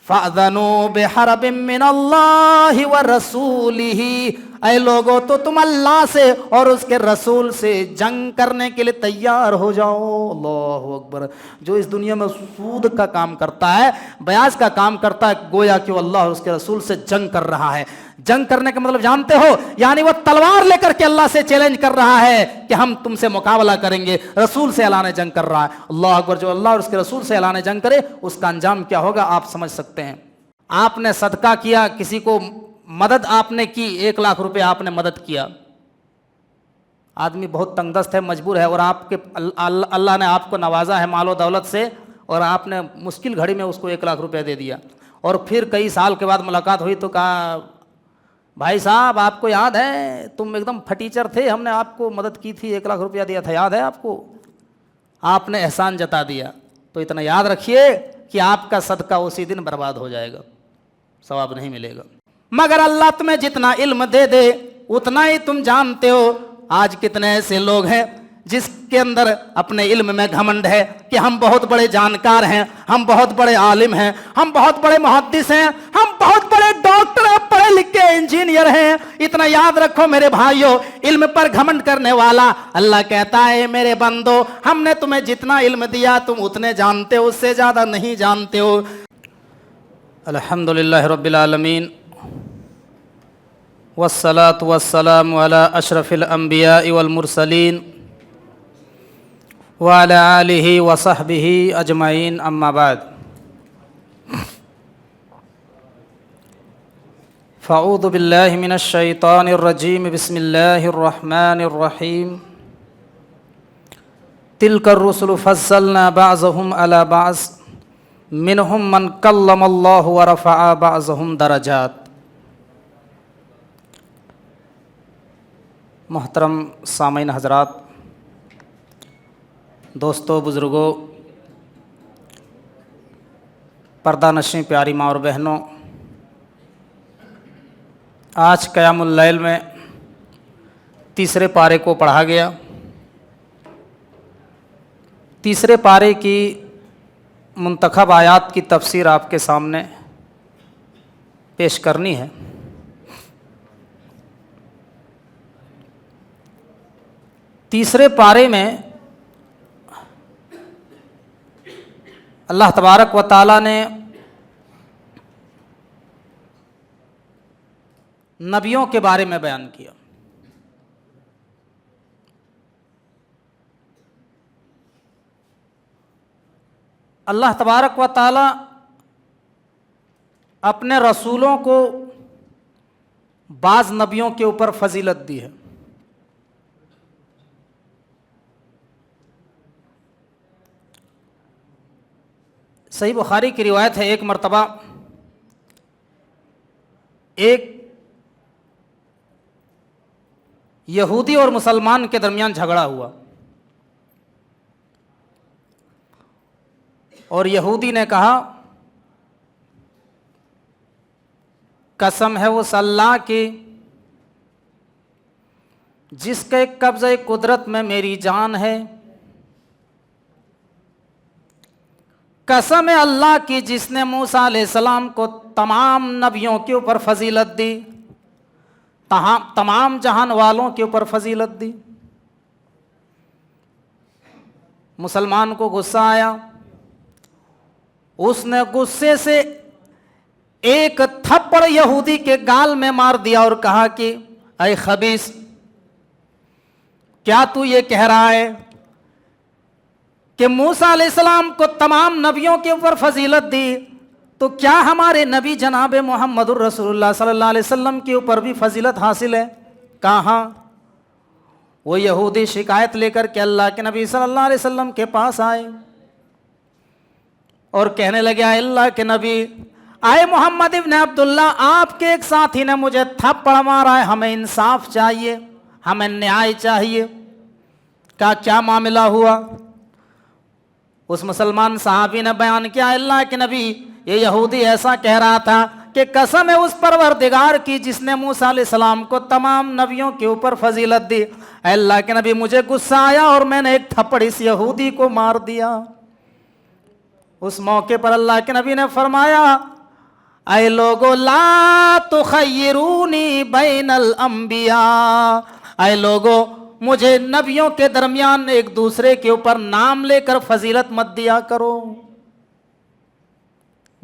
फ़अज़नू बिहरबिम मिनल्लाहि व रसूलिही, ऐ लोगो तो तुम अल्लाह से और उसके रसूल से जंग करने के लिए तैयार हो जाओ। अल्लाहु अकबर। जो इस दुनिया में सूद का काम करता है, ब्याज का काम करता है, गोया कि वो अल्लाह और उसके रसूल से जंग कर रहा है। जंग करने का मतलब जानते हो, यानी वो तलवार लेकर के अल्लाह से चैलेंज कर रहा है कि हम तुमसे मुकाबला करेंगे। रसूल से ऐलान जंग कर रहा है। अल्लाह अकबर। जो अल्लाह और उसके रसूल से ऐलान जंग करे उसका अंजाम क्या होगा आप समझ सकते हैं। आपने सदका किया, किसी को मदद आपने की, 1 लाख रुपए आपने मदद किया, आदमी बहुत तंगदस्त है, मजबूर है, और आपके अल्लाह ने आपको नवाजा है मालो दौलत से, और आपने मुश्किल घड़ी में उसको 1 लाख रुपए दे दिया। और फिर कई साल के बाद मुलाकात हुई तो कहा, भाई साहब आपको याद है, तुम एकदम फटीचर थे, हमने आपको मदद की थी, 1 लाख रुपया दिया था, याद है आपको? आपने एहसान जता दिया। तो इतना याद रखिए कि आपका सदका उसी दिन बर्बाद हो जाएगा, सवाब नहीं मिलेगा। मगर अल्लाह तुम्हें जितना इल्म दे दे उतना ही तुम जानते हो। आज कितने ऐसे लोग हैं जिसके अंदर अपने इल्म में घमंड है कि हम बहुत बड़े जानकार हैं, हम बहुत बड़े आलिम हैं, हम बहुत बड़े मुहद्दिस हैं, हम बहुत बड़े डॉक्टर हैं, पढ़े लिखे इंजीनियर हैं। इतना याद रखो मेरे भाइयों, इल्म पर घमंड करने वाला, अल्लाह कहता है मेरे बंदो, हमने तुम्हें जितना इल्म दिया तुम उतने जानते हो, उससे ज़्यादा नहीं जानते हो। अल्हम्दुलिल्लाह रब्बिल आलमीन वस्सलातु वस्सलामु अला अशरफिल अंबिया वल मुरसलीन व अला आलिहि व सहबिहि अजमाइन, अम्मा बाद। फ़अऊज़ु बिल्लाहि मिनश शैतानिर रजीम, बिस्मिल्लाहिर रहमानिर रहीम। तिलकर रुसुलु फज़्ज़लना बअज़हुम अला बअज़ मिनहुम मन कल्लमल्लाहु व रफ़अ बअज़हुम दरजात। मोहतरम सामीन हज़रात, दोस्तों, बुज़ुर्गों, पर्दा नशीं प्यारी माँ और बहनों, आज क़यामुल लैल में तीसरे पारे को पढ़ा गया। तीसरे पारे की मुंतखब आयात की तफसीर आपके सामने पेश करनी है। तीसरे पारे में अल्लाह तबारक व ताला ने नबियों के बारे में बयान किया। अल्लाह तबारक व ताला अपने रसूलों को बाज़ नबियों के ऊपर फजीलत दी है। सही बुखारी की रिवायत है, एक मर्तबा एक यहूदी और मुसलमान के दरमियान झगड़ा हुआ, और यहूदी ने कहा, कसम है उस अल्लाह की जिसके कब्ज़े कुदरत में मेरी जान है, कसम है अल्लाह की जिसने मूसा अलैहिस्सलाम को तमाम नबियों के ऊपर फजीलत दी, तमाम जहान वालों के ऊपर फजीलत दी। मुसलमान को गुस्सा आया, उसने गुस्से से एक थप्पड़ यहूदी के गाल में मार दिया और कहा कि ऐ खबीस, क्या तू ये कह रहा है कि मूसा अलैहिस्सलाम को तमाम नबियों के ऊपर फजीलत दी, तो क्या हमारे नबी जनाब मोहम्मदुर रसूलुल्लाह सल्लल्लाहु अलैहि वसल्लम के ऊपर भी फजीलत हासिल है? कहाँ? वो यहूदी शिकायत लेकर के अल्लाह के नबी सल्लल्लाहु अलैहि वसल्लम के पास आए और कहने लगे, अल्लाह के नबी, आए मोहम्मद इब्न अब्दुल्ला, आपके एक साथी ने मुझे थप्पड़ मारा है, हमें इंसाफ चाहिए, हमें न्याय चाहिए। क्या मामला हुआ? उस मुसलमान सहाबी ने बयान किया, अल्लाह के नबी, ये यहूदी ऐसा कह रहा था कि कसम है उस परवरदिगार की जिसने मूसा अलैहिस्सलाम को तमाम नबियों के ऊपर फजीलत दी। अल्लाह के नबी, मुझे गुस्सा आया और मैंने एक थप्पड़ इस यहूदी को मार दिया। उस मौके पर अल्लाह के नबी ने फरमाया, اے لوگو لا تخیرونی بین الانبیاء، اے لوگو مجھے نبیوں کے درمیان ایک دوسرے کے اوپر نام لے کر فضیلت مت دیا کرو،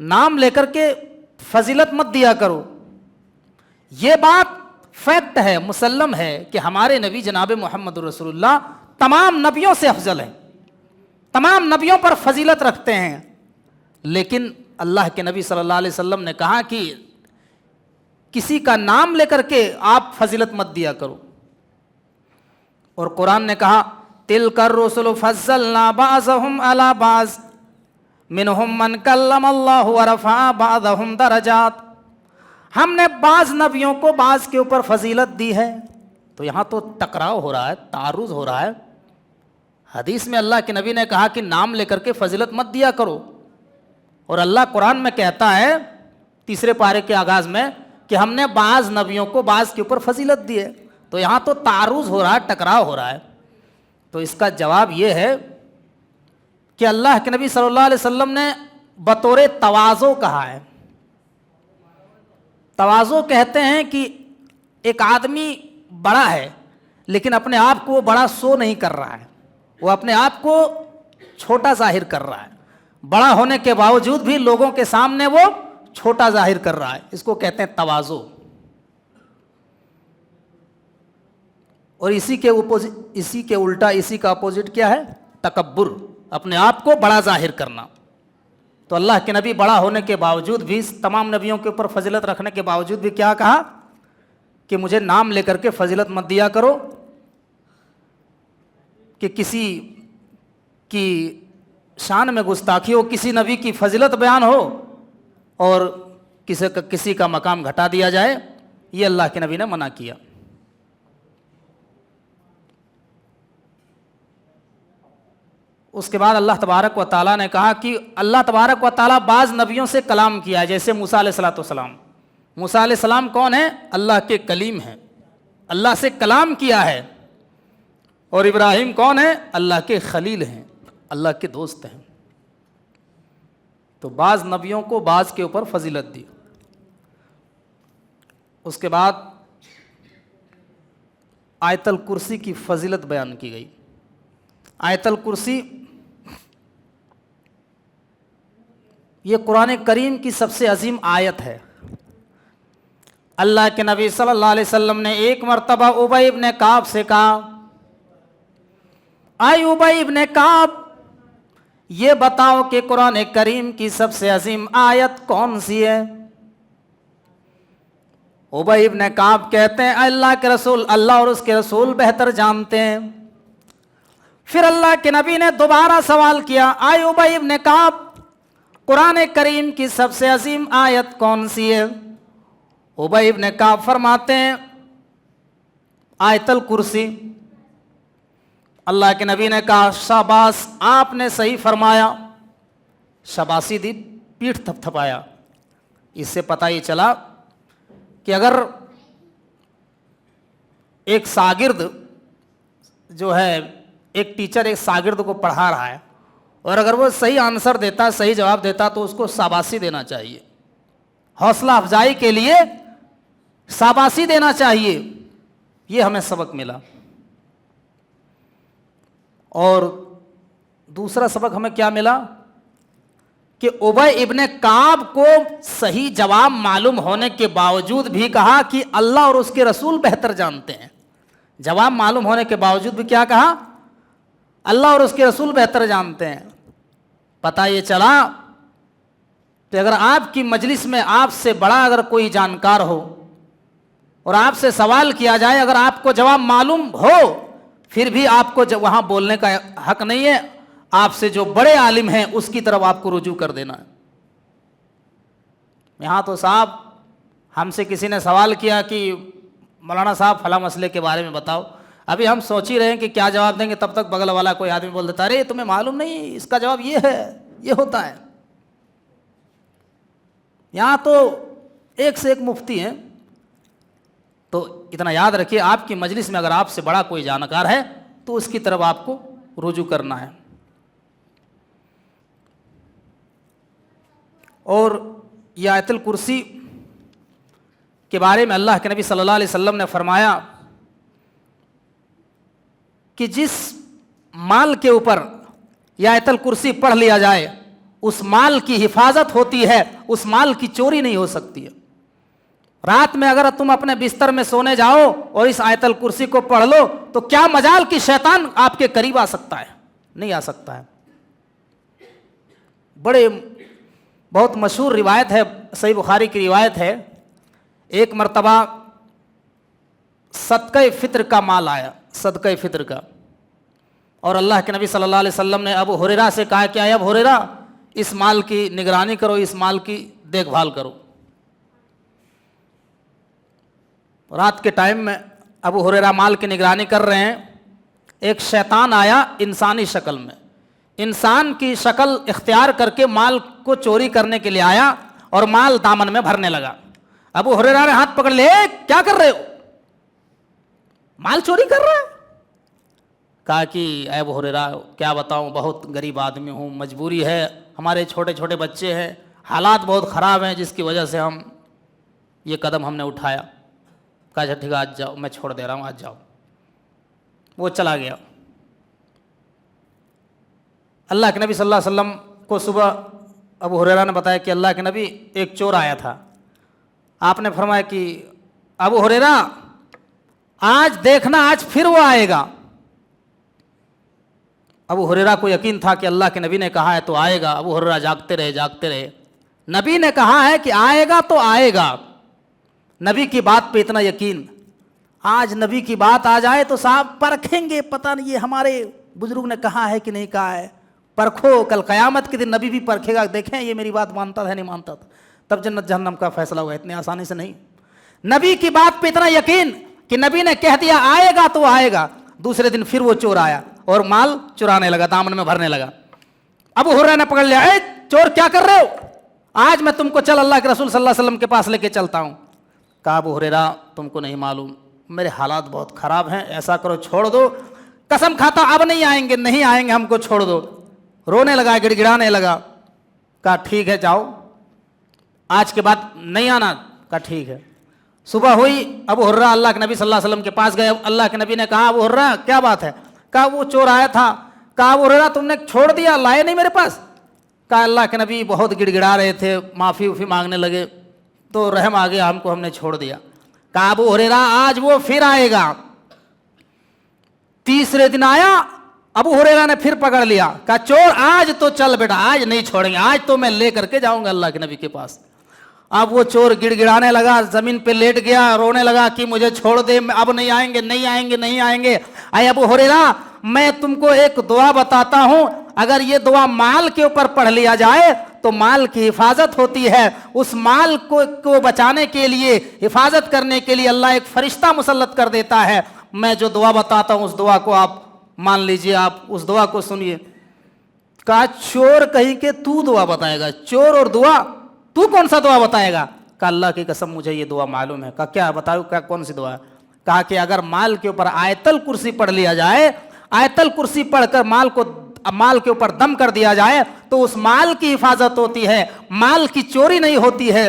نام لے کر کے فضیلت مت دیا کرو۔ یہ بات فیکٹ ہے، مسلم ہے کہ ہمارے نبی جناب محمد رسول اللہ تمام نبیوں سے افضل ہیں، تمام نبیوں پر فضیلت رکھتے ہیں، لیکن اللہ کے نبی صلی اللہ علیہ وسلم نے کہا کہ کسی کا نام لے کر کے آپ فضیلت مت دیا کرو۔ اور قرآن نے کہا تِلْكَ الرُّسُلُ فَضَّلْنَا بَعْضَهُمْ عَلَى بَعْضٍ مِّنْهُمْ مَنْ كَلَّمَ اللَّهُ وَرَفَعَ بَعْضَهُمْ دَرَجَاتٍ، ہم نے بعض نبیوں کو بعض کے اوپر فضیلت دی ہے۔ تو یہاں تو ٹکراؤ ہو رہا ہے، تعارض ہو رہا ہے۔ حدیث میں اللہ کے نبی نے کہا کہ نام لے کر کے فضیلت مت دیا کرو، اور اللہ قرآن میں کہتا ہے تیسرے پارے کے آغاز میں کہ ہم نے بعض نبیوں کو بعض کے اوپر فضیلت دی ہے۔ تو یہاں تو تعارض ہو رہا ہے، ٹکراؤ ہو رہا ہے۔ تو اس کا جواب یہ ہے کہ اللہ کے نبی صلی اللہ علیہ وسلم نے بطور تواضع کہا ہے۔ تواضع کہتے ہیں کہ ایک آدمی بڑا ہے لیکن اپنے آپ کو وہ بڑا شو نہیں کر رہا ہے، وہ اپنے آپ کو چھوٹا ظاہر کر رہا ہے، بڑا ہونے کے باوجود بھی لوگوں کے سامنے وہ چھوٹا ظاہر کر رہا ہے، اس کو کہتے ہیں تواضع۔ اور اسی کے الٹا، اسی کا اپوزٹ کیا ہے؟ تکبر، اپنے آپ کو بڑا ظاہر کرنا۔ تو اللہ کے نبی بڑا ہونے کے باوجود بھی، تمام نبیوں کے اوپر فضیلت رکھنے کے باوجود بھی کیا کہا کہ مجھے نام لے کر کے فضیلت مت دیا کرو، کہ کسی کی شان میں گستاخی ہو، کسی نبی کی فضیلت بیان ہو اور کسی کا مقام گھٹا دیا جائے، یہ اللہ کے نبی نے منع کیا۔ اس کے بعد اللہ تبارک و تعالیٰ نے کہا کہ اللہ تبارک و تعالیٰ بعض نبیوں سے کلام کیا، جیسے موسیٰ علیہ السلام۔ موسیٰ علیہ السلام کون ہیں؟ اللہ کے کلیم ہیں، اللہ سے کلام کیا ہے۔ اور ابراہیم کون ہیں؟ اللہ کے خلیل ہیں، اللہ کے دوست ہیں۔ تو بعض نبیوں کو بعض کے اوپر فضیلت دی۔ اس کے بعد آیت الکرسی کی فضیلت بیان کی گئی۔ آیت الکرسی یہ قرآن کریم کی سب سے عظیم آیت ہے۔ اللہ کے نبی صلی اللہ علیہ وسلم نے ایک مرتبہ ابی ابن کعب سے کہا، اے ابی ابن کعب، یہ بتاؤ کہ قرآن کریم کی سب سے عظیم آیت کون سی ہے؟ ابی ابن کعب کہتے ہیں، اللہ کے رسول، اللہ اور اس کے رسول بہتر جانتے ہیں۔ پھر اللہ کے نبی نے دوبارہ سوال کیا، اے ابی ابن کعب، قرآن کریم کی سب سے عظیم آیت کون سی ہے؟ ابی ابن کعب فرماتے ہیں آیت الکرسی۔ اللہ کے نبی نے کہا، شاباش، آپ نے صحیح فرمایا۔ شاباشی دی، پیٹھ تھپ تھپایا۔ اس سے پتہ یہ چلا کہ اگر ایک شاگرد جو ہے، ایک ٹیچر ایک شاگرد کو پڑھا رہا ہے اور اگر وہ صحیح آنسر دیتا، صحیح جواب دیتا تو اس کو شاباشی دینا چاہیے، حوصلہ افزائی کے لیے شاباشی دینا چاہیے۔ یہ ہمیں سبق ملا۔ اور دوسرا سبق ہمیں کیا ملا کہ ابی ابن کعب کو صحیح جواب معلوم ہونے کے باوجود بھی کہا کہ اللہ اور اس کے رسول بہتر جانتے ہیں۔ جواب معلوم ہونے کے باوجود بھی کیا کہا؟ اللہ اور اس کے رسول بہتر جانتے ہیں۔ پتہ یہ چلا کہ اگر آپ کی مجلس میں آپ سے بڑا اگر کوئی جانکار ہو اور آپ سے سوال کیا جائے، اگر آپ کو جواب معلوم ہو، پھر بھی آپ کو وہاں بولنے کا حق نہیں ہے، آپ سے جو بڑے عالم ہیں اس کی طرف آپ کو رجوع کر دینا ہے۔ یہاں تو صاحب ہم سے کسی نے سوال کیا کہ مولانا صاحب فلاں مسئلے کے بارے میں بتاؤ، ابھی ہم سوچ ہی رہے ہیں کہ کیا جواب دیں گے، تب تک بغل والا کوئی آدمی بول دیتا، ارے تمہیں معلوم نہیں، اس کا جواب یہ ہے، یہ ہوتا ہے۔ یہاں تو ایک سے ایک مفتی ہیں۔ تو اتنا یاد رکھیے، آپ کی مجلس میں اگر آپ سے بڑا کوئی جانکار ہے تو اس کی طرف آپ کو رجوع کرنا ہے۔ اور ये आयतुल कुर्सी के बारे में अल्लाह के नबी सल्लल्लाहु अलैहि वसल्लम ने फरमाया कि जिस माल के ऊपर यह आयतुल कुर्सी पढ़ लिया जाए उस माल की हिफाजत होती है, उस माल की चोरी नहीं हो सकती है। रात में अगर तुम अपने बिस्तर में सोने जाओ और इस आयतुल कुर्सी को पढ़ लो तो क्या मजाल कि शैतान आपके करीब आ सकता है? नहीं आ सकता है। बहुत मशहूर रिवायत है, सही बुखारी की रिवायत है, एक मर्तबा सदका फित्र का माल आया, सदका फित्र का, और अल्लाह के नबी सल्लल्लाहु अलैहि वसल्लम ने अबू हुरैरा से कहा कि अबू हुरैरा इस माल की निगरानी करो, इस माल की देखभाल करो। रात के टाइम में अबू हुरैरा माल की निगरानी कर रहे हैं, एक शैतान आया इंसानी शक्ल में, इंसान की शक्ल इख्तियार करके माल को चोरी करने के लिए आया और माल दामन में भरने लगा। अबू हुरैरा ने हाथ पकड़ लिया, क्या कर रहे हो? माल चोरी कर रहा है। कहा कि अबू हुरैरा क्या बताऊं, बहुत गरीब आदमी हूं, मजबूरी है, हमारे छोटे छोटे बच्चे हैं, हालात बहुत ख़राब हैं, जिसकी वजह से हम ये कदम हमने उठाया। कहा अच्छा ठीक है, आज जाओ, मैं छोड़ दे रहा हूँ, आज जाओ। वो चला गया। अल्लाह के नबी सल्लल्लाहु अलैहि वसल्लम को सुबह अबू हुरैरा ने बताया कि अल्लाह के नबी एक चोर आया था। आपने फरमाया कि अबू हुरैरा आज देखना, आज फिर वो आएगा। अबू हुरैरा को यकीन था कि अल्लाह के नबी ने कहा है तो आएगा। अबू हुरैरा जागते रहे जागते रहे। नबी ने कहा है कि आएगा तो आएगा, नबी की बात पे इतना यकीन। आज नबी की बात आ जाए तो साहब परखेंगे, पता नहीं ये हमारे बुजुर्ग ने कहा है कि नहीं कहा है। परखो, कल क़यामत के दिन नबी भी परखेगा, देखें ये मेरी बात मानता था नहीं मानता था, तब जन्नत जहन्नम का फैसला होगा। इतनी आसानी से नहीं। नबी की बात पे इतना यकीन कि नबी ने कह दिया आएगा तो आएगा। दूसरे दिन फिर वो चोर आया और माल चुराने लगा, दामन में भरने लगा। अबू हुरैरा ने पकड़ लिया, चोर क्या कर रहे हो? आज मैं तुमको चल अल्लाह के रसूल सल्लल्लाहु अलैहि वसल्लम के पास लेके चलता हूँ। कहा अबू हुरैरा तुमको नहीं मालूम, मेरे हालात बहुत ख़राब हैं, ऐसा करो छोड़ दो, कसम खाता अब नहीं आएंगे, नहीं आएंगे, हमको छोड़ दो। रोने लगा, गिड़गिड़ाने लगा। कहा ठीक है जाओ, आज के बाद नहीं आना। कहा ठीक है। सुबह हुई, अबू हुरैरा अल्लाह के नबी सल्लल्लाहु अलैहि वसल्लम के पास गए। अल्लाह के नबी ने कहा अबू हुरैरा क्या बात है? कहा वो चोर आया था। कहा अबू हुरैरा तुमने छोड़ दिया, लाए नहीं मेरे पास? कहा अल्लाह के नबी बहुत गिड़गिड़ा रहे थे, माफ़ी उफ़ी मांगने लगे तो रहम आ गया हमको, हमने छोड़ दिया। कहा अबू हुरैरा आज वो फिर आएगा। तीसरे दिन आया, अबू हुरैरा ने फिर पकड़ लिया। कहा चोर आज तो चल बेटा, आज नहीं छोड़ेंगे, आज तो मैं ले करके जाऊंगा अल्लाह के नबी के पास। अब वो चोर गिड़गिड़ाने लगा, जमीन पे लेट गया, रोने लगा कि मुझे छोड़ दे, अब नहीं आएंगे, नहीं आएंगे, नहीं आएंगे। अरे अबू हुरैरा मैं तुमको एक दुआ बताता हूं, अगर ये दुआ माल के ऊपर पढ़ लिया जाए तो माल की हिफाजत होती है। उस माल को बचाने के लिए, हिफाजत करने के लिए अल्लाह एक फरिश्ता मुसल्लत कर देता है। मैं जो दुआ बताता हूं उस दुआ को आप मान लीजिए, आप उस दुआ को सुनिए। कहा चोर कहीं के तू दुआ बताएगा? चोर और दुआ, तू कौन सा दुआ बताएगा? कहा अल्लाह की कसम मुझे ये दुआ मालूम है। कहा क्या बताओ, क्या कौन सी दुआ? कहा कि अगर माल के ऊपर आयतल कुर्सी पढ़ लिया जाए, आयतल कुर्सी पढ़कर माल के ऊपर दम कर दिया जाए तो उस माल की हिफाजत होती है, माल की चोरी नहीं होती है।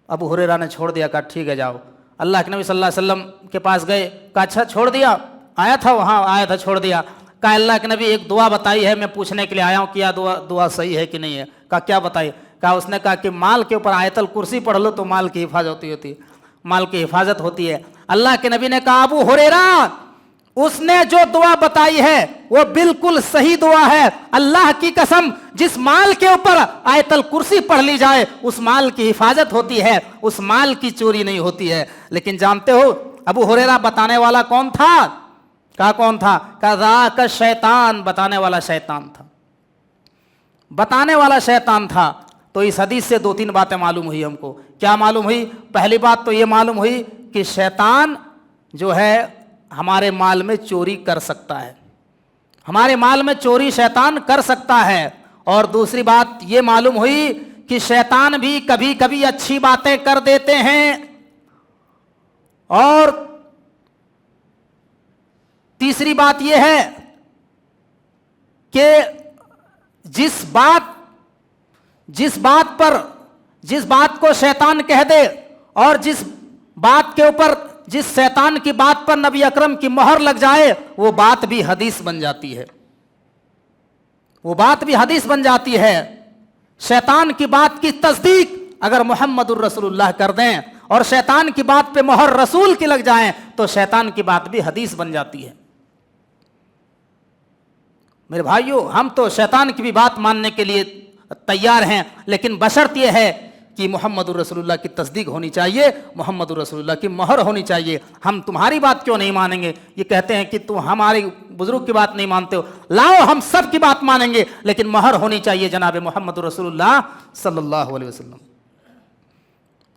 अबू हुरैरा ने छोड़ दिया। कहा ठीक है जाओ। अल्लाह के नबी सल्लल्लाहु अलैहि वसल्लम के पास गए। कहा अच्छा छोड़ दिया? आया था वहाँ, आया था, छोड़ दिया। कहा अल्लाह के नबी एक दुआ बताई है, मैं पूछने के लिए आया हूँ क्या दुआ सही है कि नहीं है? कहा क्या बताई? कहा उसने कहा कि माल के ऊपर आयतल कुर्सी पढ़ लो तो माल की हिफाजत होती है, माल की हिफाजत होती है। अल्लाह के नबी ने कहा अबू हुरैरा उसने जो दुआ बताई है वो बिल्कुल सही दुआ है। अल्लाह की कसम जिस माल के ऊपर आयतल कुर्सी पढ़ ली जाए उस माल की हिफाजत होती है, उस माल की चोरी नहीं होती है। लेकिन जानते हो अबू हुरैरा बताने वाला कौन था? कहा कौन था? कहा ज़ाका शैतान, बताने वाला शैतान था, बताने वाला शैतान था। तो इस हदीस से दो तीन बातें मालूम हुई हमको। क्या मालूम हुई? पहली बात तो ये मालूम हुई कि शैतान जो है हमारे माल में चोरी कर सकता है, हमारे माल में चोरी शैतान कर सकता है। और दूसरी बात ये मालूम हुई कि शैतान भी कभी कभी अच्छी बातें कर देते हैं। और तीसरी बात यह है कि जिस बात पर जिस बात को शैतान कह दे और जिस बात के ऊपर, जिस शैतान की बात पर नबी अकरम की मोहर लग जाए, वो बात भी हदीस बन जाती है, वो बात भी हदीस बन जाती है। शैतान की बात की तस्दीक अगर मोहम्मदुर रसूलुल्लाह कर दें और शैतान की बात पे मोहर रसूल की लग जाए तो शैतान की बात भी हदीस बन जाती है। मेरे भाइयों, हम तो शैतान की भी बात मानने के लिए तैयार हैं, लेकिन बशर्त यह है कि मोहम्मदुर रसूलुल्लाह की तस्दीक होनी चाहिए, मोहम्मदुर रसूलुल्लाह की मोहर होनी चाहिए। हम तुम्हारी बात क्यों नहीं मानेंगे? ये कहते हैं कि तुम हमारे बुजुर्ग की बात नहीं मानते हो, लाओ हम सब की बात मानेंगे, लेकिन मोहर होनी चाहिए जनाब मोहम्मदुर रसूलुल्लाह सल्लल्लाहु अलैहि वसल्लम।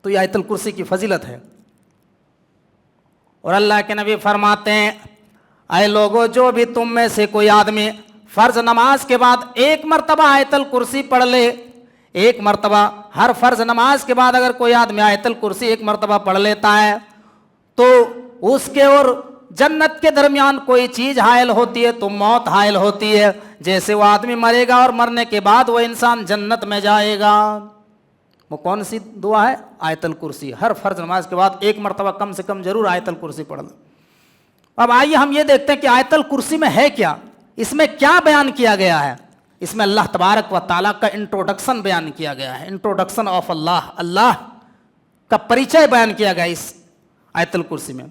तो ये आयतुल कुर्सी की फजीलत है। और अल्लाह के नबी फरमाते हैं, ऐ लोगों, जो भी तुम में से कोई आदमी फर्ज नमाज के बाद एक मरतबा आयतुल कुर्सी पढ़ ले, एक मरतबा, हर फर्ज नमाज के बाद अगर कोई आदमी आयतुल कुर्सी एक मरतबा पढ़ लेता है तो उसके और जन्नत के दरमियान कोई चीज हायल होती है तो मौत हायल होती है। जैसे वो आदमी मरेगा और मरने के बाद वो इंसान जन्नत में जाएगा। वो कौन सी दुआ है? आयतुल कुर्सी। हर फर्ज नमाज के बाद एक मरतबा कम से कम जरूर आयतुल कुर्सी पढ़ लो। अब आइए हम ये देखते हैं कि आयतुल कुर्सी में है क्या, इसमें क्या बयान किया गया है। इसमें अल्लाह तबारक व ताला का इंट्रोडक्शन बयान किया गया है, इंट्रोडक्शन ऑफ अल्लाह, अल्लाह का परिचय बयान किया गया इस आयतुल कुर्सी में।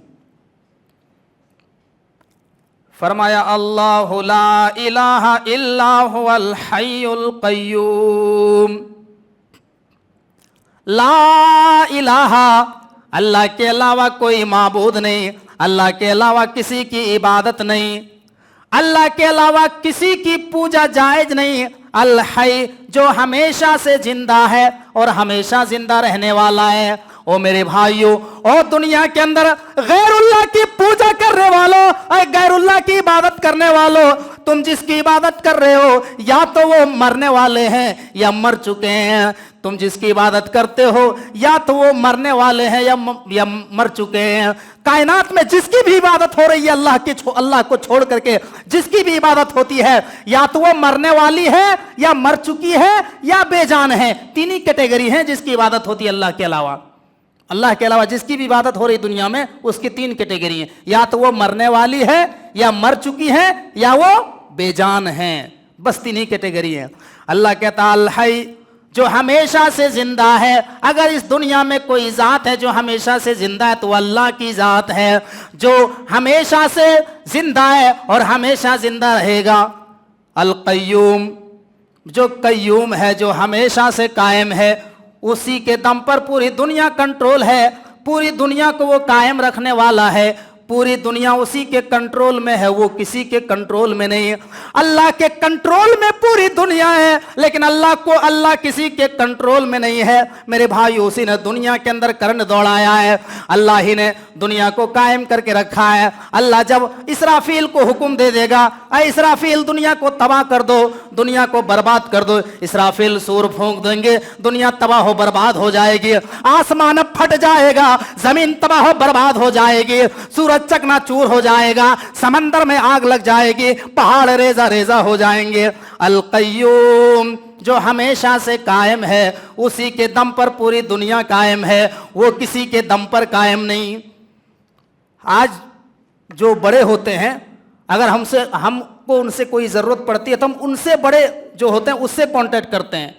फरमाया, अल्लाहु ला इलाहा इल्ला हुवल हय्युल क़य्यूम। ला इलाहा, अल्लाह के अलावा कोई माबूद नहीं, अल्लाह के अलावा किसी की इबादत नहीं, अल्लाह के अलावा किसी की पूजा जायज नहीं। अल हय, जो हमेशा से जिंदा है और हमेशा जिंदा रहने वाला है। ओ मेरे भाइयों, ओ दुनिया के अंदर गैरुल्लाह की पूजा करने वालों, गैरुल्लाह की इबादत करने वालों, तुम जिसकी इबादत कर रहे हो या तो वो मरने वाले हैं या मर चुके हैं। तुम जिसकी इबादत करते हो या तो वो मरने वाले हैं या मर चुके हैं। कायनात में जिसकी भी इबादत हो रही है अल्लाह को छोड़ करके जिसकी भी इबादत होती है, या तो वो मरने वाली है या मर चुकी है या बेजान है। तीन ही कैटेगरी हैं जिसकी इबादत होती है अल्लाह के अलावा। अल्लाह के अलावा जिसकी भी इबादत हो रही दुनिया में उसकी तीन कैटेगरी हैं, या तो वो मरने वाली है या मर चुकी है या वो बेजान है। बस तीन ही कैटेगरी है। अल्लाह कहता अल हय, जो हमेशा से जिंदा है। अगर इस दुनिया में कोई जात है जो हमेशा से जिंदा है तो अल्लाह की जात है, जो हमेशा से जिंदा है और हमेशा जिंदा रहेगा। अल क़य्यूम, जो क़य्यूम है, जो हमेशा से कायम है, उसी के दम पर पूरी दुनिया कंट्रोल है। पूरी दुनिया को वो कायम रखने वाला है। पूरी दुनिया उसी के कंट्रोल में है, वो किसी के कंट्रोल में नहीं है। अल्लाह के कंट्रोल में पूरी दुनिया है, लेकिन अल्लाह किसी के कंट्रोल में नहीं है। मेरे भाई, उसी ने दुनिया के अंदर करंट दौड़ाया है, अल्लाह ही ने दुनिया को कायम करके रखा है। अल्लाह जब इसराफील को हुक्म दे देगा, ऐ इसराफील दुनिया को तबाह कर दो, दुनिया को बर्बाद कर दो, इसराफील सूर फूंक देंगे, दुनिया तबाह हो बर्बाद हो जाएगी, आसमान फट जाएगा, जमीन तबाह हो बर्बाद हो जाएगी, सूरज चकनाचूर हो जाएगा, समंदर में आग लग जाएगी, पहाड़ रेजा रेजा हो जाएंगे। अल क़य्यूम, जो हमेशा से कायम है, उसी के दम पर पूरी दुनिया कायम है, वो किसी के दम पर कायम नहीं। आज जो बड़े होते हैं, अगर हमको उनसे कोई जरूरत पड़ती है तो हम उनसे बड़े जो होते हैं उससे कांटेक्ट करते हैं,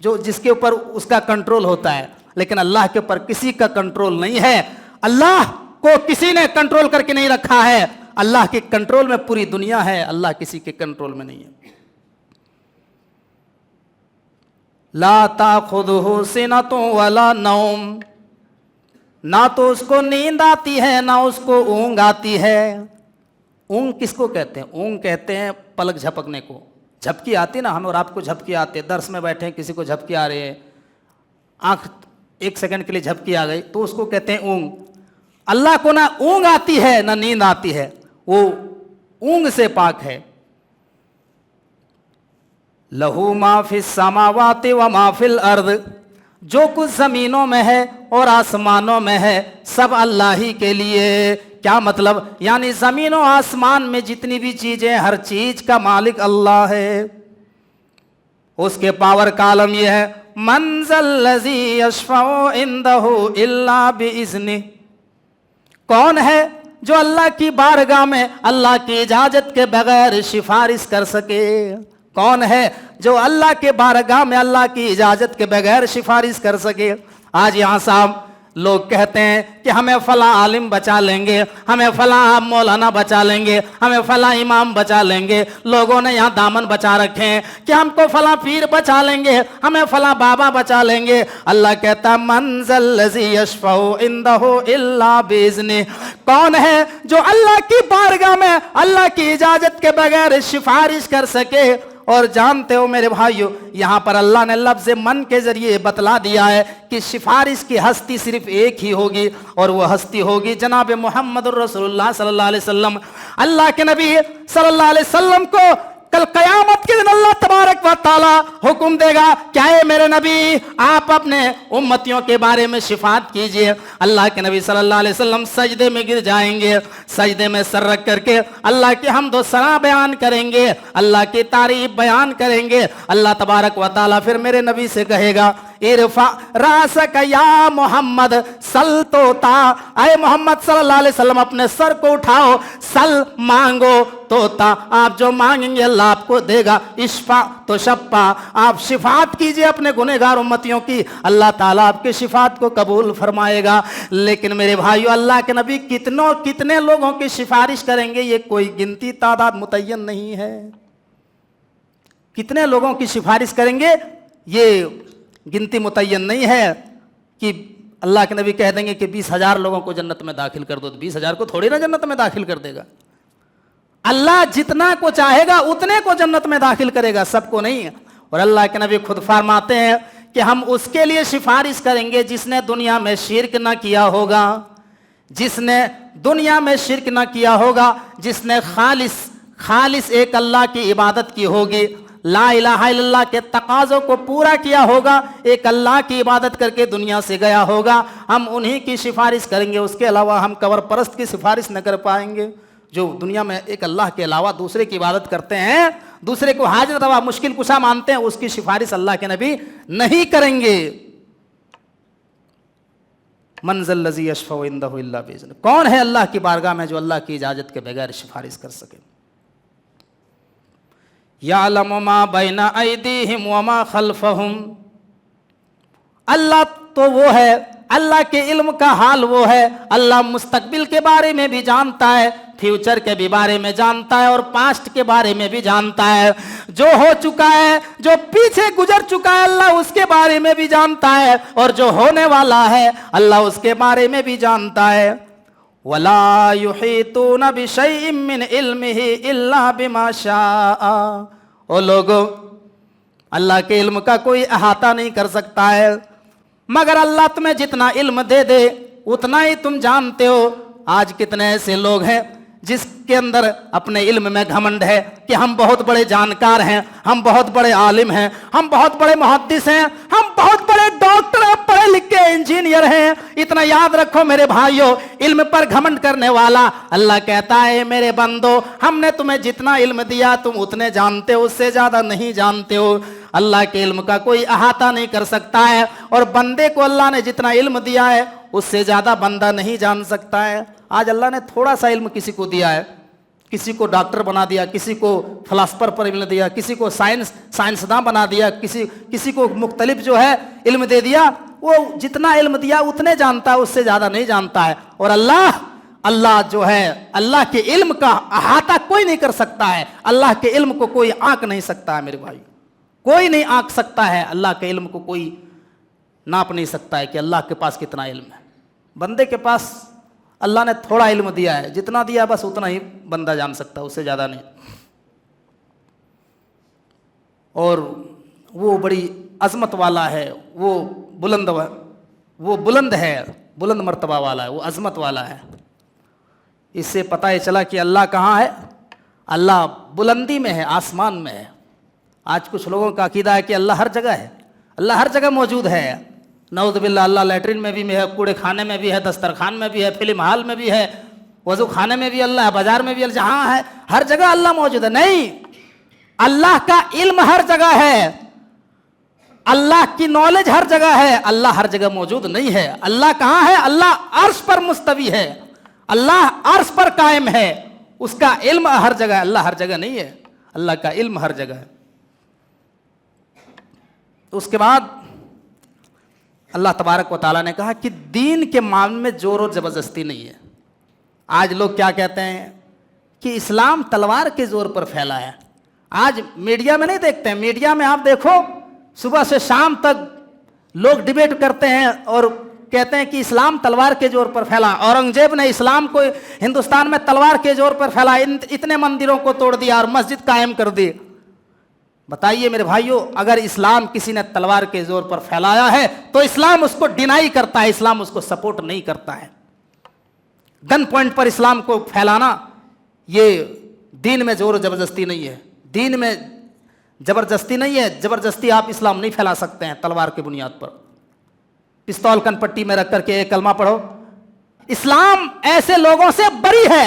जो जिसके ऊपर उसका कंट्रोल होता है। लेकिन अल्लाह के ऊपर किसी का कंट्रोल नहीं है। अल्लाह को किसी ने कंट्रोल करके नहीं रखा है। अल्लाह के कंट्रोल में पूरी दुनिया है, अल्लाह किसी के कंट्रोल में नहीं है। ला ताखुदहु सिनतुन वला नौम, ना तो उसको नींद आती है ना उसको ऊंग आती है। ऊंग किसको कहते हैं? ऊंग कहते हैं पलक झपकने को। झपकी आती ना, हम और आपको झपकी आती है, दर्स में बैठे हैं किसी को झपकी आ रही है, आंख एक सेकंड के लिए झपकी आ गई तो उसको कहते हैं ऊंग। अल्लाह को ना ऊंग आती है ना नींद आती है, वो ऊंग से पाक है। लहू मा फिस समावाति व मा फिल अर्द, जो कुछ जमीनों में है और आसमानों में है सब अल्लाह ही के लिए। क्या मतलब? यानी जमीन और आसमान में जितनी भी चीजें, हर चीज का मालिक अल्लाह है। उसके पावर का आलम यह है, من ذلذی یشفع عندہ الا بإذنہ، کون ہے جو اللہ کی بارگاہ میں اللہ کی اجازت کے بغیر سفارش کر سکے؟ کون ہے جو اللہ کے بارگاہ میں اللہ کی اجازت کے بغیر سفارش کر سکے؟ آج یہاں صاحب لوگ کہتے ہیں کہ ہمیں فلاں عالم بچا لیں گے، ہمیں فلاں مولانا بچا لیں گے، ہمیں فلاں امام بچا لیں گے۔ لوگوں نے یہاں دامن بچا رکھے ہیں کہ ہم کو فلاں پیر بچا لیں گے، ہمیں فلاں بابا بچا لیں گے۔ اللہ کہتا ہے من ذا الذی یشفع عندہ الا باذنہ، کون ہے جو اللہ کی بارگاہ میں اللہ کی اجازت کے بغیر سفارش کر سکے؟ اور جانتے ہو میرے بھائیو، یہاں پر اللہ نے لفظ من کے ذریعے بتلا دیا ہے کہ سفارش کی ہستی صرف ایک ہی ہوگی، اور وہ ہستی ہوگی جناب محمد الرسول اللہ صلی اللہ علیہ وسلم۔ اللہ کے نبی صلی اللہ علیہ وسلم کو کل قیامت کے دن اللہ تبارک و تعالی حکم دے گا، کیا ہے میرے نبی آپ اپنے امتیوں کے بارے میں شفاعت کیجئے۔ اللہ کے نبی صلی اللہ علیہ وسلم سجدے میں گر جائیں گے، سجدے میں سر رکھ کر کے اللہ کی حمد و ثنا بیان کریں گے، اللہ کی تعریف بیان کریں گے۔ اللہ تبارک و تعالی پھر میرے نبی سے کہے گا ارفع راسک یا محمد سل توتا، اے محمد صلی اللہ علیہ وسلم اپنے سر کو اٹھاؤ، سل مانگو توتا، آپ جو مانگیں گے اللہ آپ کو دے گا، اشفع تو شفع، آپ شفاعت کیجئے اپنے گنہگار امتیوں کی، اللہ تعالیٰ آپ کی شفاعت کو قبول فرمائے گا۔ لیکن میرے بھائیو اللہ کے نبی کتنے لوگوں کی سفارش کریں گے یہ کوئی گنتی تعداد متعین نہیں ہے۔ کتنے لوگوں کی سفارش کریں گے یہ گنتی متعین نہیں ہے کہ اللہ کے نبی کہہ دیں گے کہ 20,000 لوگوں کو جنت میں داخل کر دو، تو 20,000 کو تھوڑی نہ جنت میں داخل کر دے گا۔ اللہ جتنا کو چاہے گا اتنے کو جنت میں داخل کرے گا، سب کو نہیں۔ اور اللہ کے نبی خود فرماتے ہیں کہ ہم اس کے لیے سفارش کریں گے جس نے دنیا میں شرک نہ کیا ہوگا، جس نے دنیا میں شرک نہ کیا ہوگا، جس نے خالص ایک اللہ کی عبادت کی ہوگی، لا الہ الا اللہ کے تقاضوں کو پورا کیا ہوگا، ایک اللہ کی عبادت کر کے دنیا سے گیا ہوگا، ہم انہی کی سفارش کریں گے۔ اس کے علاوہ ہم قبر پرست کی سفارش نہ کر پائیں گے۔ جو دنیا میں ایک اللہ کے علاوہ دوسرے کی عبادت کرتے ہیں، دوسرے کو حاجت روا مشکل کشا مانتے ہیں، اس کی سفارش اللہ کے نبی نہیں کریں گے۔ من ذا الذی یشفع عندہ الا باذنہ، کون ہے اللہ کی بارگاہ میں جو اللہ کی اجازت کے بغیر سفارش کر سکے؟ یعلم ما بین ایدیہم وما خلفہم، اللہ تو وہ ہے، اللہ کے علم کا حال وہ ہے، اللہ مستقبل کے بارے میں بھی جانتا ہے، فیوچر کے بھی بارے میں جانتا ہے، اور پاسٹ کے بارے میں بھی جانتا ہے۔ جو ہو چکا ہے، جو پیچھے گزر چکا ہے اللہ اس کے بارے میں بھی جانتا ہے، اور جو ہونے والا ہے اللہ اس کے بارے میں بھی جانتا ہے۔ وَلَا يُحِيطُونَ بِشَيْءٍ مِّنْ عِلْمِهِ إِلَّا بِمَا شَاءَ، او لوگو اللہ کے علم کا کوئی احاطہ نہیں کر سکتا ہے، مگر اللہ تمہیں جتنا علم دے دے اتنا ہی تم جانتے ہو۔ آج کتنے ایسے لوگ ہیں جس کے اندر اپنے علم میں گھمنڈ ہے کہ ہم بہت بڑے جانکار ہیں، ہم بہت بڑے عالم ہیں، ہم بہت بڑے محدث ہیں، ہم بہت بڑے ڈاکٹر ہیں، پڑھے لکھے انجینئر ہیں۔ اتنا یاد رکھو میرے بھائیو، علم پر گھمنڈ کرنے والا اللہ کہتا ہے میرے بندو ہم نے تمہیں جتنا علم دیا تم اتنے جانتے ہو، اس سے زیادہ نہیں جانتے ہو۔ اللہ کے علم کا کوئی احاطہ نہیں کر سکتا ہے، اور بندے کو اللہ نے جتنا علم دیا ہے اس سے زیادہ بندہ نہیں جان سکتا ہے۔ آج اللہ نے تھوڑا سا علم کسی کو دیا ہے، کسی کو ڈاکٹر بنا دیا، کسی کو فلاسفر پر علم دیا، کسی کو سائنسداں بنا دیا، کسی کو مختلف جو ہے علم دے دیا، وہ جتنا علم دیا اتنے جانتا ہے، اس سے زیادہ نہیں جانتا ہے۔ اور اللہ جو ہے اللہ کے علم کا احاطہ کوئی نہیں کر سکتا ہے، اللہ کے علم کو کوئی آنک نہیں سکتا ہے میرے بھائی، کوئی نہیں آنک سکتا ہے، اللہ کے علم کو کوئی ناپ نہیں سکتا ہے کہ اللہ کے پاس کتنا علم ہے۔ بندے کے پاس اللہ نے تھوڑا علم دیا ہے، جتنا دیا بس اتنا ہی بندہ جان سکتا ہے، اس سے زیادہ نہیں۔ اور وہ بڑی عظمت والا ہے، وہ بلند ہے، بلند مرتبہ والا ہے، وہ عظمت والا ہے۔ اس سے پتہ یہ چلا کہ اللہ کہاں ہے، اللہ بلندی میں ہے، آسمان میں ہے۔ آج کچھ لوگوں کا عقیدہ ہے کہ اللہ ہر جگہ ہے، اللہ ہر جگہ موجود ہے۔ نعوذ باللہ، اللہ لیٹرین میں بھی ہے، کوڑے خانے میں بھی ہے، دسترخوان میں بھی ہے، فلم ہال میں بھی ہے، وضو خانے میں بھی اللہ ہے، بازار میں بھی اللہ، جہاں ہے ہر جگہ اللہ موجود ہے۔ نہیں، اللہ کا علم ہر جگہ ہے، अल्लाह की नॉलेज हर जगह है, अल्लाह हर जगह मौजूद नहीं है। अल्लाह कहाँ है? अल्लाह अर्श पर मुस्तवी है, अल्लाह अर्श पर कायम है, उसका इल्म हर जगह, अल्लाह हर जगह नहीं है, अल्लाह का इल्म हर जगह है। उसके बाद अल्लाह तबारक व तआला ने कहा कि दीन के मामले में जोर और जबरदस्ती नहीं है। आज लोग क्या कहते हैं कि इस्लाम तलवार के जोर पर फैला है। आज मीडिया में नहीं देखते हैं, मीडिया में आप देखो सुबह से शाम तक लोग डिबेट करते हैं और कहते हैं कि इस्लाम तलवार के जोर पर फैला, औरंगजेब ने इस्लाम को हिंदुस्तान में तलवार के जोर पर फैला, इतने मंदिरों को तोड़ दिया और मस्जिद कायम कर दी। बताइए मेरे भाइयों, अगर इस्लाम किसी ने तलवार के जोर पर फैलाया है तो इस्लाम उसको डिनाई करता है, इस्लाम उसको सपोर्ट नहीं करता है। गन पॉइंट पर इस्लाम को फैलाना ये दीन में जोर जबरदस्ती नहीं है, दीन में जबरदस्ती नहीं है। जबरदस्ती आप इस्लाम नहीं फैला सकते हैं तलवार की बुनियाद पर। पिस्तौल कनपट्टी में रख करके एक कलमा पढ़ो। इस्लाम ऐसे लोगों से बरी है,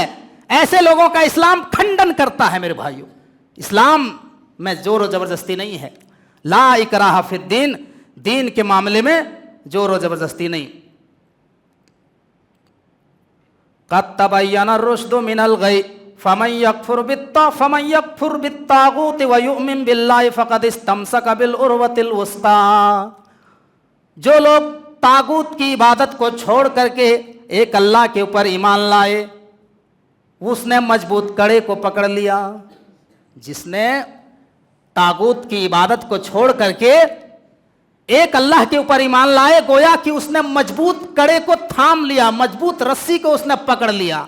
ऐसे लोगों का इस्लाम खंडन करता है मेरे भाइयों। इस्लाम में जोर और जबरदस्ती नहीं है। ला इकराह फिद्दीन, दीन के मामले में जोर और जबरदस्ती नहीं। क़द तबय्यन रुश्दु मिनल गय फमन यकफुर बित्तागूत व युमिन बिल्लाहि फ़क़द इस्तमसक बिल उर्वतिल वुस्ता। जो लोग तागूत की इबादत को छोड़ करके एक अल्लाह के ऊपर ईमान लाए, उसने मजबूत कड़े को पकड़ लिया। जिसने तागूत की इबादत को छोड़ करके एक अल्लाह के ऊपर ईमान लाए, गोया कि उसने मजबूत कड़े को थाम लिया, मजबूत रस्सी को उसने पकड़ लिया।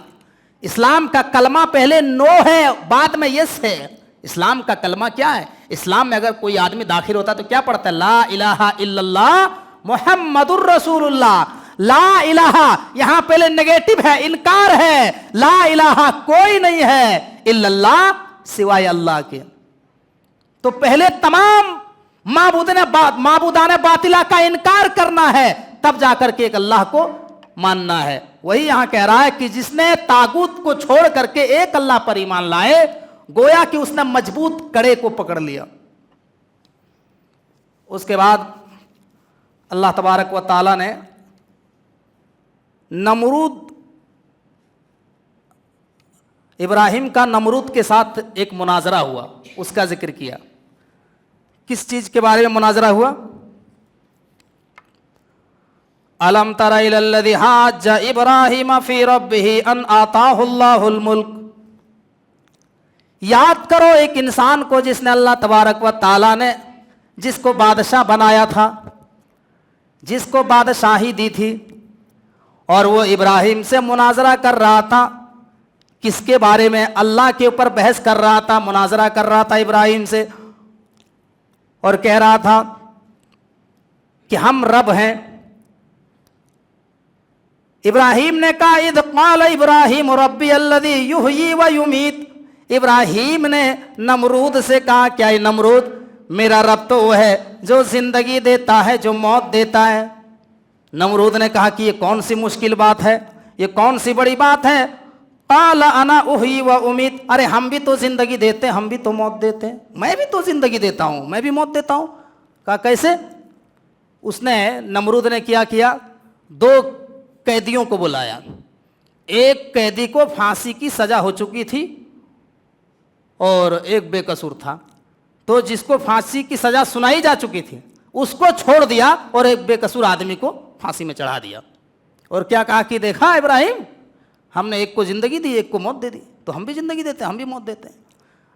इस्लाम का कलमा पहले नो है, बाद में यस है। इस्लाम का कलमा क्या है? इस्लाम में अगर कोई आदमी दाखिल होता है तो क्या पढ़ता है? ला इलाहा इल्लल्लाह मुहम्मदुर रसूलुल्लाह। ला इलाहा यहां पहले नेगेटिव है, इनकार है। ला इलाहा कोई नहीं है इल्लल्लाह सिवाय अल्लाह के। तो पहले तमाम माबूदाने बातिला का इनकार करना है, तब जाकर के एक अल्लाह को मानना है। वही यहां कह रहा है कि जिसने तागूत को छोड़ करके एक अल्लाह पर ईमान लाए, गोया कि उसने मजबूत कड़े को पकड़ लिया। उसके बाद अल्लाह तबारक व तआला ने नमरूद, इब्राहिम का नमरूद के साथ एक मुनाजरा हुआ, उसका जिक्र किया। किस चीज के बारे में मुनाजरा हुआ? अलम तरा इलल्लज़ी हाज्जा इब्राहीम फी रब्बिही अन आताहुल्लाहुल मुल्क। याद करो एक इंसान को जिसने अल्लाह तबारक व तआला ने जिसको बादशाह बनाया था, जिसको बादशाही दी थी, और वो इब्राहिम से मुनाजरा कर रहा था। किसके बारे में? अल्लाह के ऊपर बहस कर रहा था, मुनाजरा कर रहा था इब्राहिम से, और कह रहा था कि हम रब हैं। इब्राहिम ने कहा इद क़ाल इब्राहिम रब्बी अल्लज़ी युहयी व युमीत। इब्राहिम ने नमरूद से कहा, क्या है नमरूद, मेरा रब तो वो है जो जिंदगी देता है, जो मौत देता है। नमरूद ने कहा कि ये कौन सी मुश्किल बात है, ये कौन सी बड़ी बात है। क़ाल अना उहयी व उमीत, अरे हम भी तो जिंदगी देते हैं, हम भी तो मौत देते हैं, मैं भी तो जिंदगी देता हूं, मैं भी मौत देता हूं। कहा कैसे? उसने नमरूद ने क्या किया, दो कैदियों को बुलाया। एक कैदी को फांसी की सजा हो चुकी थी और एक बेकसूर था, तो जिसको फांसी की सजा सुनाई जा चुकी थी उसको छोड़ दिया और एक बेकसूर आदमी को फांसी में चढ़ा दिया। और क्या कहा कि देखा इब्राहिम, हमने एक को जिंदगी दी, एक को मौत दे दी, तो हम भी जिंदगी देते हैं, हम भी मौत देते हैं।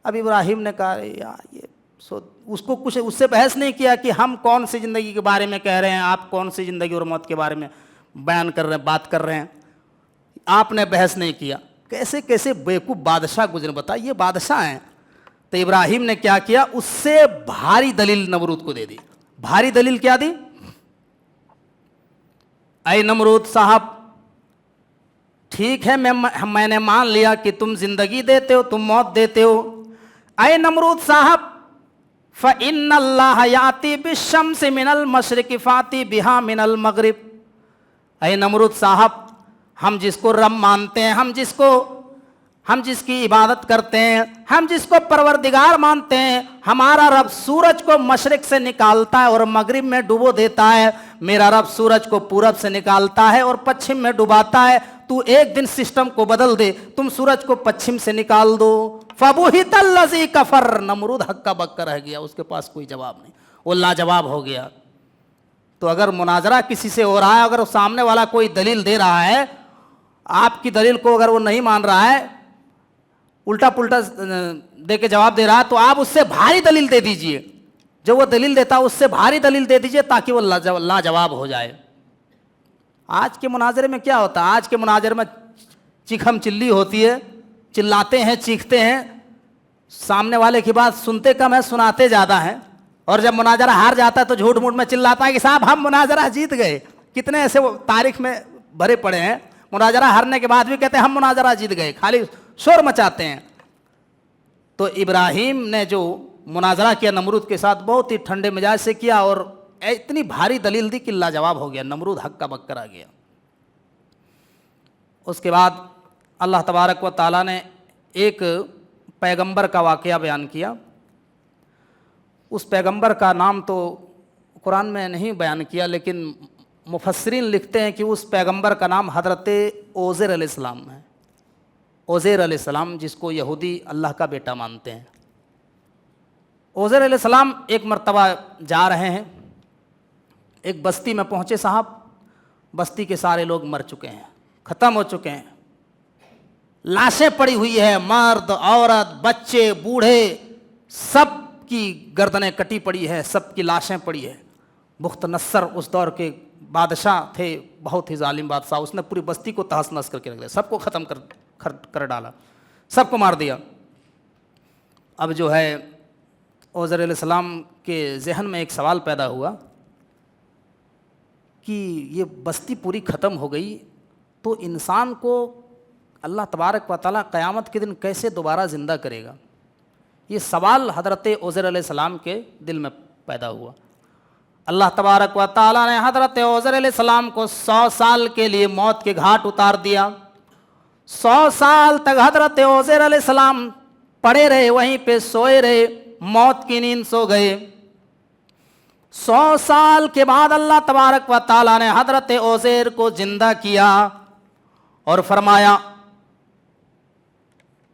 अब इब्राहिम ने कहा यार ये उसको कुछ उससे बहस नहीं किया कि हम कौन सी ज़िंदगी के बारे में कह रहे हैं, आप कौन सी ज़िंदगी और मौत के बारे में बयान कर रहे हैं, बात कर रहे हैं। आपने बहस नहीं किया। कैसे कैसे बेवकूफ़ बादशाह गुजरे, बताइए बादशाह हैं। तो इब्राहिम ने क्या किया, उससे भारी दलील नमरूद को दे दी। भारी दलील क्या दी? ऐ नमरूद साहब, ठीक है मैंने मान लिया कि तुम जिंदगी देते हो, तुम मौत देते हो। ऐ नमरूद साहब, फ़इन्नल्लाह याती बिश्शम्सि मिनल मशरिक़ि फ़ाती बिहा मिनल मग़रिब। ऐ नमरूद साहब, हम जिसको रब मानते हैं, हम जिसको ہم جس کی عبادت کرتے ہیں, ہم جس کو پروردگار مانتے ہیں, ہمارا رب سورج کو مشرق سے نکالتا ہے اور مغرب میں ڈبو دیتا ہے, میرا رب سورج کو پورب سے نکالتا ہے اور پچھم میں ڈباتا ہے. تو ایک دن سسٹم کو بدل دے, تم سورج کو پچھم سے نکال دو. فَبُهِتَ الَّذِي كَفَرَ, نمرود ہکا بکا رہ گیا, اس کے پاس کوئی جواب نہیں, وہ لاجواب ہو گیا. تو اگر مناظرہ کسی سے ہو رہا ہے, اگر سامنے والا کوئی دلیل دے رہا ہے, آپ کی دلیل کو اگر وہ نہیں مان رہا ہے, الٹا پلٹا دے کے جواب دے رہا ہے, تو آپ اس سے بھاری دلیل دے دیجئے. جو وہ دلیل دیتا ہے اس سے بھاری دلیل دے دیجئے تاکہ وہ لاجواب ہو جائے. آج کے مناظرے میں کیا ہوتا ہے؟ آج کے مناظرے میں چیخم چلی ہوتی ہے, چلاتے ہیں, چیختے ہیں, سامنے والے کی بات سنتے کم ہے, سناتے زیادہ ہیں. اور جب مناظرہ ہار جاتا ہے تو جھوٹ موٹ میں چلاتا ہے کہ صاحب ہم مناظرہ جیت گئے. کتنے ایسے وہ تاریخ میں بھرے پڑے ہیں, مناظرہ ہارنے کے بعد بھی کہتے ہیں ہم مناظرہ جیت گئے, خالی شور مچاتے ہیں. تو ابراہیم نے جو مناظرہ کیا نمرود کے ساتھ, بہت ہی ٹھنڈے مزاج سے کیا اور اتنی بھاری دلیل دی کہ لاجواب ہو گیا, نمرود ہکا بکا آ گیا. اس کے بعد اللہ تبارک و تعالیٰ نے ایک پیغمبر کا واقعہ بیان کیا. اس پیغمبر کا نام تو قرآن میں نہیں بیان کیا, لیکن مفسرین لکھتے ہیں کہ اس پیغمبر کا نام حضرت عزیر علیہ السلام ہے. عزیر علیہ السلام, جس کو یہودی اللہ کا بیٹا مانتے ہیں. عزیر علیہ السلام ایک مرتبہ جا رہے ہیں, ایک بستی میں پہنچے صاحب. بستی کے سارے لوگ مر چکے ہیں, ختم ہو چکے ہیں, لاشیں پڑی ہوئی ہے, مرد عورت بچے بوڑھے سب کی گردنیں کٹی پڑی ہے, سب کی لاشیں پڑی ہے. بخت نصر اس دور کے بادشاہ تھے, بہت ہی ظالم بادشاہ, اس نے پوری بستی کو تہس نہس کر کے رکھ دیا, سب کو ختم کر ڈالا, سب کو مار دیا. اب جو ہے عزیر علیہ السلام کے ذہن میں ایک سوال پیدا ہوا کہ یہ بستی پوری ختم ہو گئی تو انسان کو اللہ تبارک و تعالیٰ قیامت کے دن کیسے دوبارہ زندہ کرے گا؟ یہ سوال حضرت عزیر علیہ السلام کے دل میں پیدا ہوا. اللہ تبارک و تعالیٰ نے حضرت عزیر علیہ السلام کو 100 سال کے لیے موت کے گھاٹ اتار دیا. 100 سال تک حضرت عزیر علیہ السلام پڑے رہے, وہیں پہ سوئے رہے, موت کی نیند سو گئے. 100 سال کے بعد اللہ تبارک و تعالیٰ نے حضرت عزیر کو زندہ کیا اور فرمایا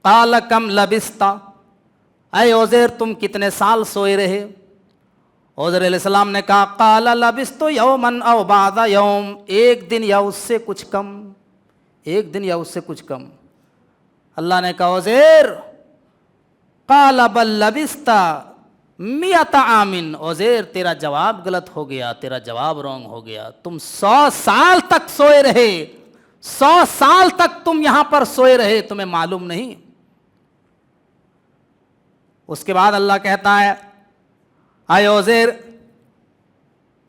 قال کم لبثت, اے عزیر تم کتنے سال سوئے رہے؟ عزیر علیہ السلام نے کہا قال لبثت یوما او بعض یوم, ایک دن یا اس سے کچھ کم, ایک دن یا اس سے کچھ کم. اللہ نے کہا عزیر قال بل لبثت 100 عام, عزیر تیرا جواب غلط ہو گیا, تیرا جواب رونگ ہو گیا. تم 100 سال تک سوئے رہے, 100 سال تک تم یہاں پر سوئے رہے, تمہیں معلوم نہیں. اس کے بعد اللہ کہتا ہے اے عزیر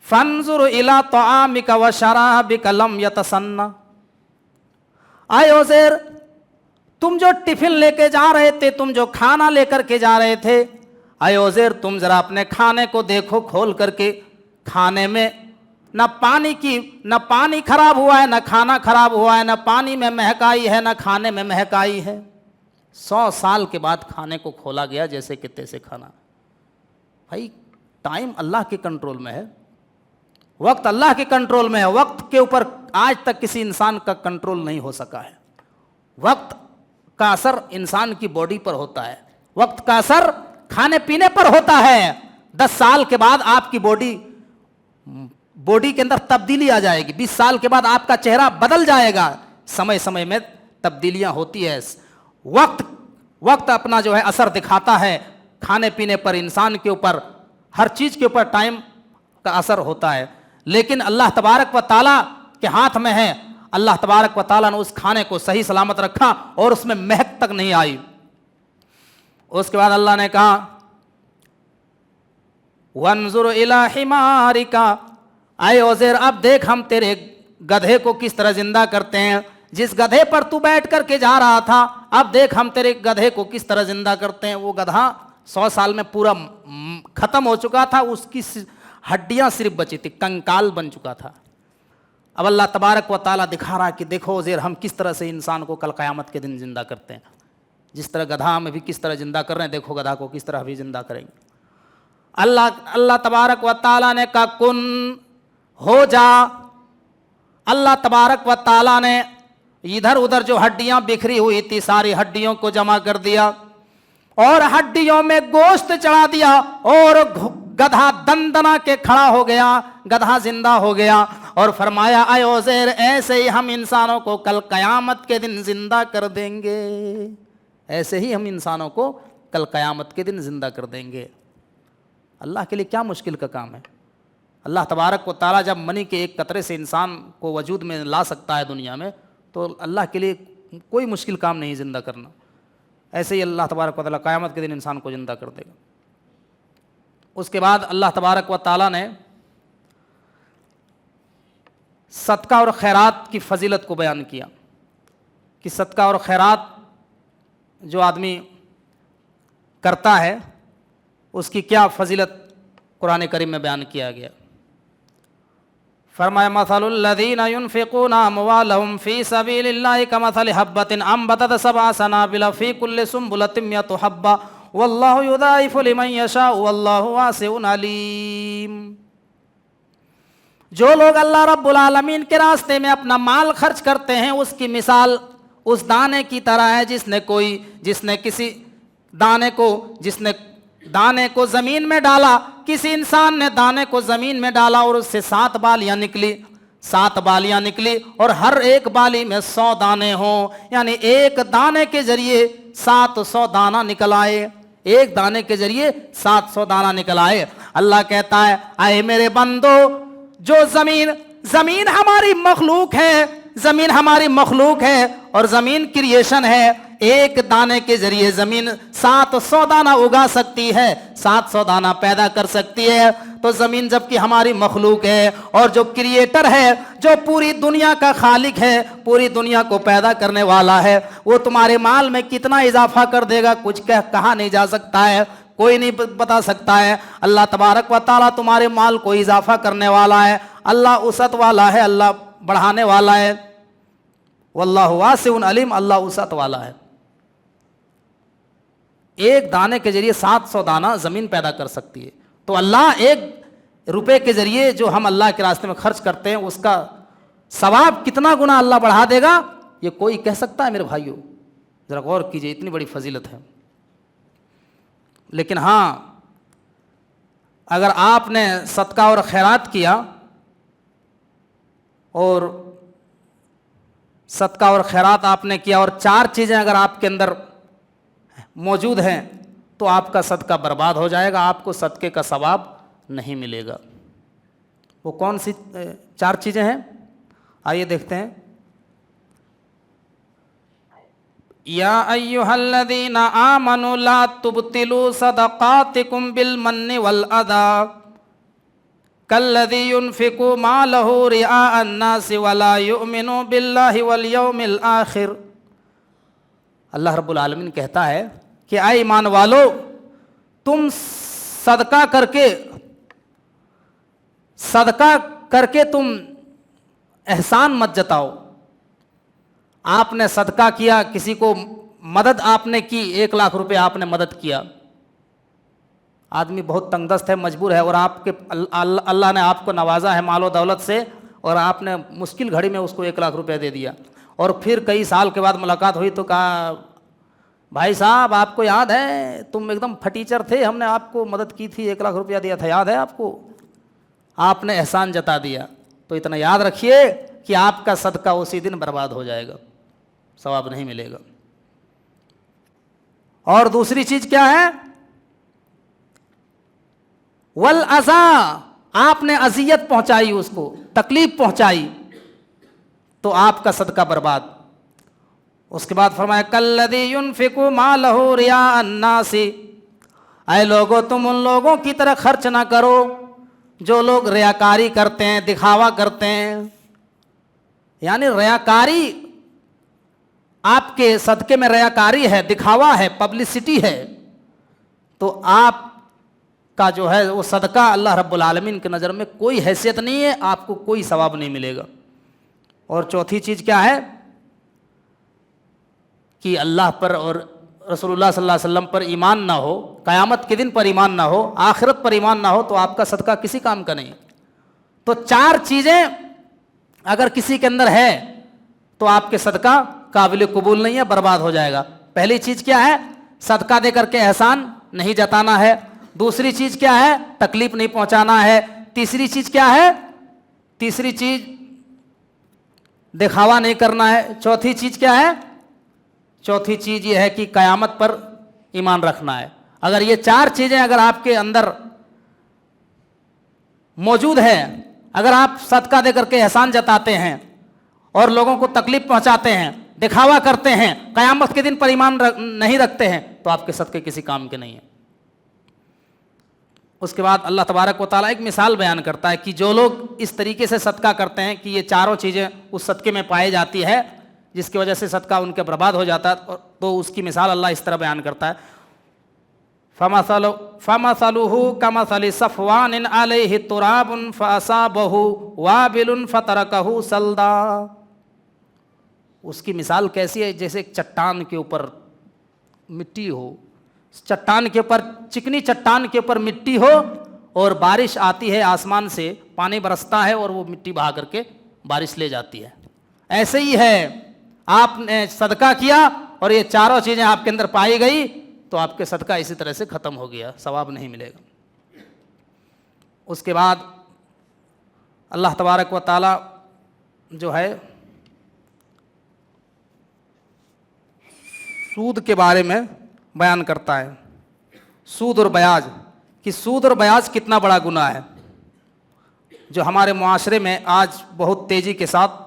فانظر الی طعامک وشرابک لم یتسنى, اے عزیر تم جو ٹفن لے کے جا رہے تھے, تم جو کھانا لے کر کے جا رہے تھے, اے عزیر تم ذرا اپنے کھانے کو دیکھو کھول کر کے. کھانے میں نہ پانی خراب ہوا ہے, نہ کھانا خراب ہوا ہے, نہ پانی میں مہکائی ہے, نہ کھانے میں مہکائی ہے. 100 سال کے بعد کھانے کو کھولا گیا جیسے کہ تیسے کھانا. بھائی ٹائم اللہ کے کنٹرول میں ہے, وقت اللہ کے کنٹرول میں ہے. وقت کے اوپر آج تک کسی انسان کا کنٹرول نہیں ہو سکا ہے. وقت کا اثر انسان کی باڈی پر ہوتا ہے, وقت کا اثر کھانے پینے پر ہوتا ہے. 10 سال کے بعد آپ کی باڈی کے اندر تبدیلی آ جائے گی. 20 سال کے بعد آپ کا چہرہ بدل جائے گا. سمے میں تبدیلیاں ہوتی ہے. وقت اپنا جو ہے اثر دکھاتا ہے کھانے پینے پر, انسان کے اوپر, ہر چیز کے اوپر ٹائم کا اثر ہوتا ہے. لیکن اللہ تبارک و تعالیٰ کے ہاتھ میں ہے. اللہ تبارک و تعالیٰ نے اس کھانے کو صحیح سلامت رکھا اور اس میں مہک تک نہیں آئی. اس کے بعد اللہ نے کہا وانظر الی حمارک, اے عزیر اب دیکھ ہم تیرے گدھے کو کس طرح زندہ کرتے ہیں. جس گدھے پر تو بیٹھ کر کے جا رہا تھا, اب دیکھ ہم تیرے گدھے کو کس طرح زندہ کرتے ہیں. وہ گدھا 100 سال میں پورا ختم ہو چکا تھا, اس کی ہڈیاں صرف بچی تھی, کنکال بن چکا تھا. اب اللہ تبارک و تعالیٰ دکھا رہا کہ دیکھو عزیر ہم کس طرح سے انسان کو کل قیامت کے دن زندہ کرتے ہیں. جس طرح گدھا میں بھی کس طرح زندہ کر رہے ہیں، دیکھو گدھا کو کس طرح بھی زندہ کریں گے۔ اللہ تبارک و تعالیٰ نے کہا کن ہو جا۔ اللہ تبارک و تعالیٰ نے ادھر ادھر جو ہڈیاں بکھری ہوئی تھی ساری ہڈیوں کو جمع کر دیا اور ہڈیوں میں گوشت چڑھا دیا اور گدھا دندنا کے کھڑا ہو گیا، گدھا زندہ ہو گیا اور فرمایا اے عزیر ایسے ہی ہم انسانوں کو کل قیامت کے دن زندہ کر دیں گے، ایسے ہی ہم انسانوں کو کل قیامت کے دن زندہ کر دیں گے۔ اللہ کے لیے کیا مشکل کا کام ہے؟ اللہ تبارک و تعالیٰ جب منی کے ایک قطرے سے انسان کو وجود میں لا سکتا ہے دنیا میں، تو اللہ کے لیے کوئی مشکل کام نہیں زندہ کرنا۔ ایسے ہی اللہ تبارک و تعالیٰ قیامت کے دن انسان کو زندہ کر دے گا۔ اس کے بعد اللہ تبارک و تعالیٰ نے صدقہ اور خیرات کی فضیلت کو بیان کیا کہ صدقہ اور خیرات جو آدمی کرتا ہے اس کی کیا فضیلت قرآن کریم میں بیان کیا گیا۔ فرمایا مثل الذین ينفقون اموالهم فی سبیل اللہ کمثل حبۃ انبتت سبع سنابل فی کل سنبلۃ مئۃ حبۃ واللہ یضاعف لمن یشاء واللہ واسع علیم۔ جو لوگ اللہ رب العالمین کے راستے میں اپنا مال خرچ کرتے ہیں اس کی مثال اس دانے کی طرح ہے جس نے کسی دانے کو زمین میں ڈالا، کسی انسان نے دانے کو زمین میں ڈالا اور اس سے 7 بالیاں نکلی اور ہر ایک بالی میں 100 دانے ہوں، یعنی ایک دانے کے ذریعے 700 دانہ نکل آئے، ایک دانے کے ذریعے 700 دانہ نکل آئے۔ اللہ کہتا ہے اے میرے بندو، جو زمین ہماری مخلوق ہے اور زمین کریشن ہے، ایک دانے کے ذریعے زمین 700 دانہ اگا سکتی ہے، 700 دانہ پیدا کر سکتی ہے۔ تو زمین جب کہ ہماری مخلوق ہے اور جو کریٹر ہے، جو پوری دنیا کا خالق ہے، پوری دنیا کو پیدا کرنے والا ہے، وہ تمہارے مال میں کتنا اضافہ کر دے گا کچھ کہا نہیں جا سکتا ہے، کوئی نہیں بتا سکتا ہے۔ اللہ تبارک و تعالیٰ تمہارے مال کو اضافہ کرنے والا ہے، اللہ وسعت والا ہے، اللہ بڑھانے والا ہے، واللہ واسع علیم، اللہ وسعت والا ہے۔ ایک دانے کے ذریعے 700 دانہ زمین پیدا کر سکتی ہے، تو اللہ 1 روپے کے ذریعے جو ہم اللہ کے راستے میں خرچ کرتے ہیں اس کا ثواب کتنا گنا اللہ بڑھا دے گا، یہ کوئی کہہ سکتا ہے؟ میرے بھائیو ذرا غور کیجئے، اتنی بڑی فضیلت ہے۔ لیکن ہاں، اگر آپ نے صدقہ اور خیرات کیا اور صدقہ اور خیرات آپ نے کیا اور 4 چیزیں اگر آپ کے اندر موجود ہیں تو آپ کا صدقہ برباد ہو جائے گا، آپ کو صدقے کا ثواب نہیں ملے گا۔ وہ کون سی 4 چیزیں ہیں؟ آئیے دیکھتے ہیں۔ یا ایھا الذین آمنوا لا تبطلوا صدقاتکم بالمن والأذى کالذی ينفق مالہ رئاء الناس ولا یؤمن باللہ والیوم الآخر۔ اللہ رب العالمین کہتا ہے کہ اے ایمان والو، تم صدقہ کر کے تم احسان مت جتاؤ۔ آپ نے صدقہ کیا، کسی کو مدد آپ نے کی، 1 لاکھ روپے آپ نے مدد کیا، آدمی بہت تنگ دست ہے، مجبور ہے، اور اللہ نے آپ کو نوازا ہے مال و دولت سے، اور آپ نے مشکل گھڑی میں اس کو 1 لاکھ روپے دے دیا، اور پھر کئی سال کے بعد ملاقات ہوئی تو کہا بھائی صاحب آپ کو یاد ہے تم ایک دم پھٹیچر تھے، ہم نے آپ کو مدد کی تھی، 1 لاکھ روپیہ دیا تھا، یاد ہے آپ کو؟ آپ نے احسان جتا دیا، تو اتنا یاد رکھیے کہ آپ کا صدقہ اسی دن برباد ہو جائے گا، ثواب نہیں ملے گا۔ اور دوسری چیز کیا ہے؟ والأذى، آپ نے اذیت پہنچائی، اس کو تکلیف پہنچائی، تو آپ کا صدقہ برباد۔ اس کے بعد فرمایا کالذی ينفق مالہ رئاء الناس، اے لوگو تم ان لوگوں کی طرح خرچ نہ کرو جو لوگ ریاکاری کرتے ہیں، دکھاوا کرتے ہیں، یعنی ریاکاری، آپ کے صدقے میں ریاکاری ہے، دکھاوا ہے، پبلسٹی ہے، تو آپ کا جو ہے وہ صدقہ اللہ رب العالمین کی نظر میں کوئی حیثیت نہیں ہے، آپ کو کوئی ثواب نہیں ملے گا۔ اور چوتھی چیز کیا ہے کہ اللہ پر اور रसूलुल्लाह सल्लल्लाहु अलैहि वसल्लम पर ईमान ना हो, क़यामत के दिन पर ईमान ना हो, आखिरत पर ईमान ना हो, तो आपका सदका किसी काम का नहीं है। तो 4 चीज़ें अगर किसी के अंदर है तो आपके सदका काबिल कबूल नहीं है, बर्बाद हो जाएगा। पहली चीज़ क्या है? सदका दे करके एहसान नहीं जताना है। दूसरी चीज़ क्या है? तकलीफ नहीं पहुंचाना है। तीसरी चीज़ क्या है? तीसरी चीज़ दिखावा नहीं करना है। चौथी चीज़ क्या है? चौथी चीज़ ये है कि क़यामत पर ईमान रखना है। अगर ये 4 चीज़ें अगर आपके अंदर मौजूद है, अगर आप सदका दे करके एहसान जताते हैं और लोगों को तकलीफ पहुंचाते हैं, दिखावा करते हैं, क़यामत के दिन पर ईमान नहीं रखते हैं, तो आपके सदके किसी काम के नहीं है। उसके बाद अल्लाह तबारक व तआला एक मिसाल बयान करता है कि जो लोग इस तरीके से सदका करते हैं कि ये चारों चीज़ें उस सदके में पाई जाती है जिसकी वजह से सदका उनके बर्बाद हो जाता है, तो उसकी मिसाल अल्लाह इस तरह बयान करता है, फमसलुहु कमसलि सफ़वानिन अलैहि तुराबुन फअसाबहु वाबिलुन फतरकहु सल्दा। उसकी मिसाल कैसी है? जैसे एक चट्टान के ऊपर मिट्टी हो, चट्टान के ऊपर, चिकनी चट्टान के ऊपर मिट्टी हो और बारिश आती है आसमान से, पानी बरसता है और वो मिट्टी बहा करके बारिश ले जाती है। ऐसे ही है, आपने सदका किया और ये चारों चीज़ें आपके अंदर पाई गई तो आपके सदका इसी तरह से ख़त्म हो गया, सवाब नहीं मिलेगा। उसके बाद अल्लाह तबारक व तआला जो है सूद के बारे में बयान करता है, सूद और ब्याज, कि सूद और ब्याज कितना बड़ा गुनाह है, जो हमारे मुआशरे में आज बहुत तेज़ी के साथ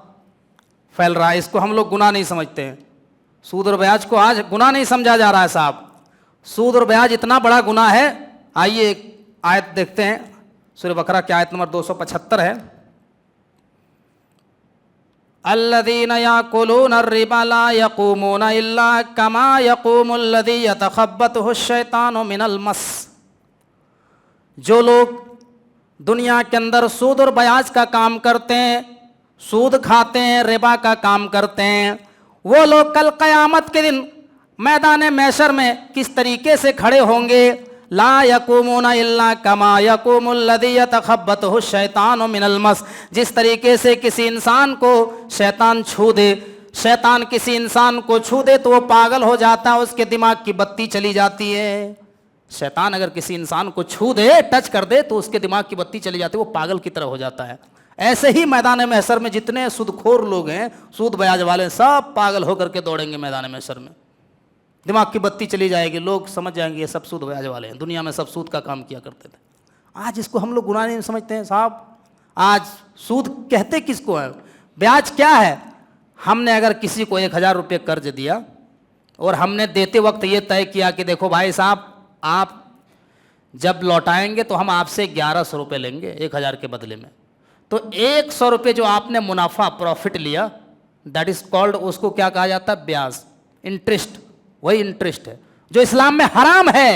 फैल रहा है। इसको हम लोग गुनाह नहीं समझते हैं, सूद और ब्याज को आज गुनाह नहीं समझा जा रहा है। साहब, सूद और ब्याज इतना बड़ा गुनाह है। आइए एक आयत देखते हैं, सूरह बकरा की आयत नंबर 275 है, अल्लज़ीना याकुलूना अर्रिबा ला यक़ूमूना इल्ला कमा यक़ूमुल्लज़ी यतख़ब्बतुहु शैतानु मिनल मस। जो लोग दुनिया के अंदर सूद और ब्याज का काम करते हैं, सूद खाते हैं, रिबा का काम करते हैं, वो लोग कल क़यामत के दिन मैदान महशर में किस तरीके से खड़े होंगे? ला यक़ूमूना इल्ला कमा यक़ूमुल्लज़ी यतख़ब्बतुहु शैतानु मिनल मस। जिस तरीके से किसी इंसान को शैतान छू दे, शैतान किसी इंसान को छू दे तो वो पागल हो जाता है, उसके दिमाग की बत्ती चली जाती है। शैतान अगर किसी इंसान को छू दे, टच कर दे, तो उसके दिमाग की बत्ती चली जाती है, वो पागल की तरह हो जाता है। ऐसे ही मैदान महशर में जितने सूदखोर लोग हैं, सूद ब्याज वाले, सब पागल होकर के दौड़ेंगे मैदान महशर में, दिमाग की बत्ती चली जाएगी, लोग समझ जाएंगे ये सब सूद ब्याज वाले हैं, दुनिया में सब सूद का काम किया करते थे। आज इसको हम लोग गुनाह नहीं समझते हैं साहब। आज सूद कहते किसको है? ब्याज क्या है? हमने अगर किसी को 1000 रुपये कर्ज दिया और हमने देते वक्त ये तय किया कि देखो भाई साहब, आप जब लौटाएंगे तो हम आपसे 1100 रुपये लेंगे 1000 के बदले में, तो 100 रुपये जो आपने मुनाफा प्रॉफिट लिया, दैट इज कॉल्ड, उसको क्या कहा जाता है? ब्याज, इंटरेस्ट। वही इंटरेस्ट है जो इस्लाम में हराम है।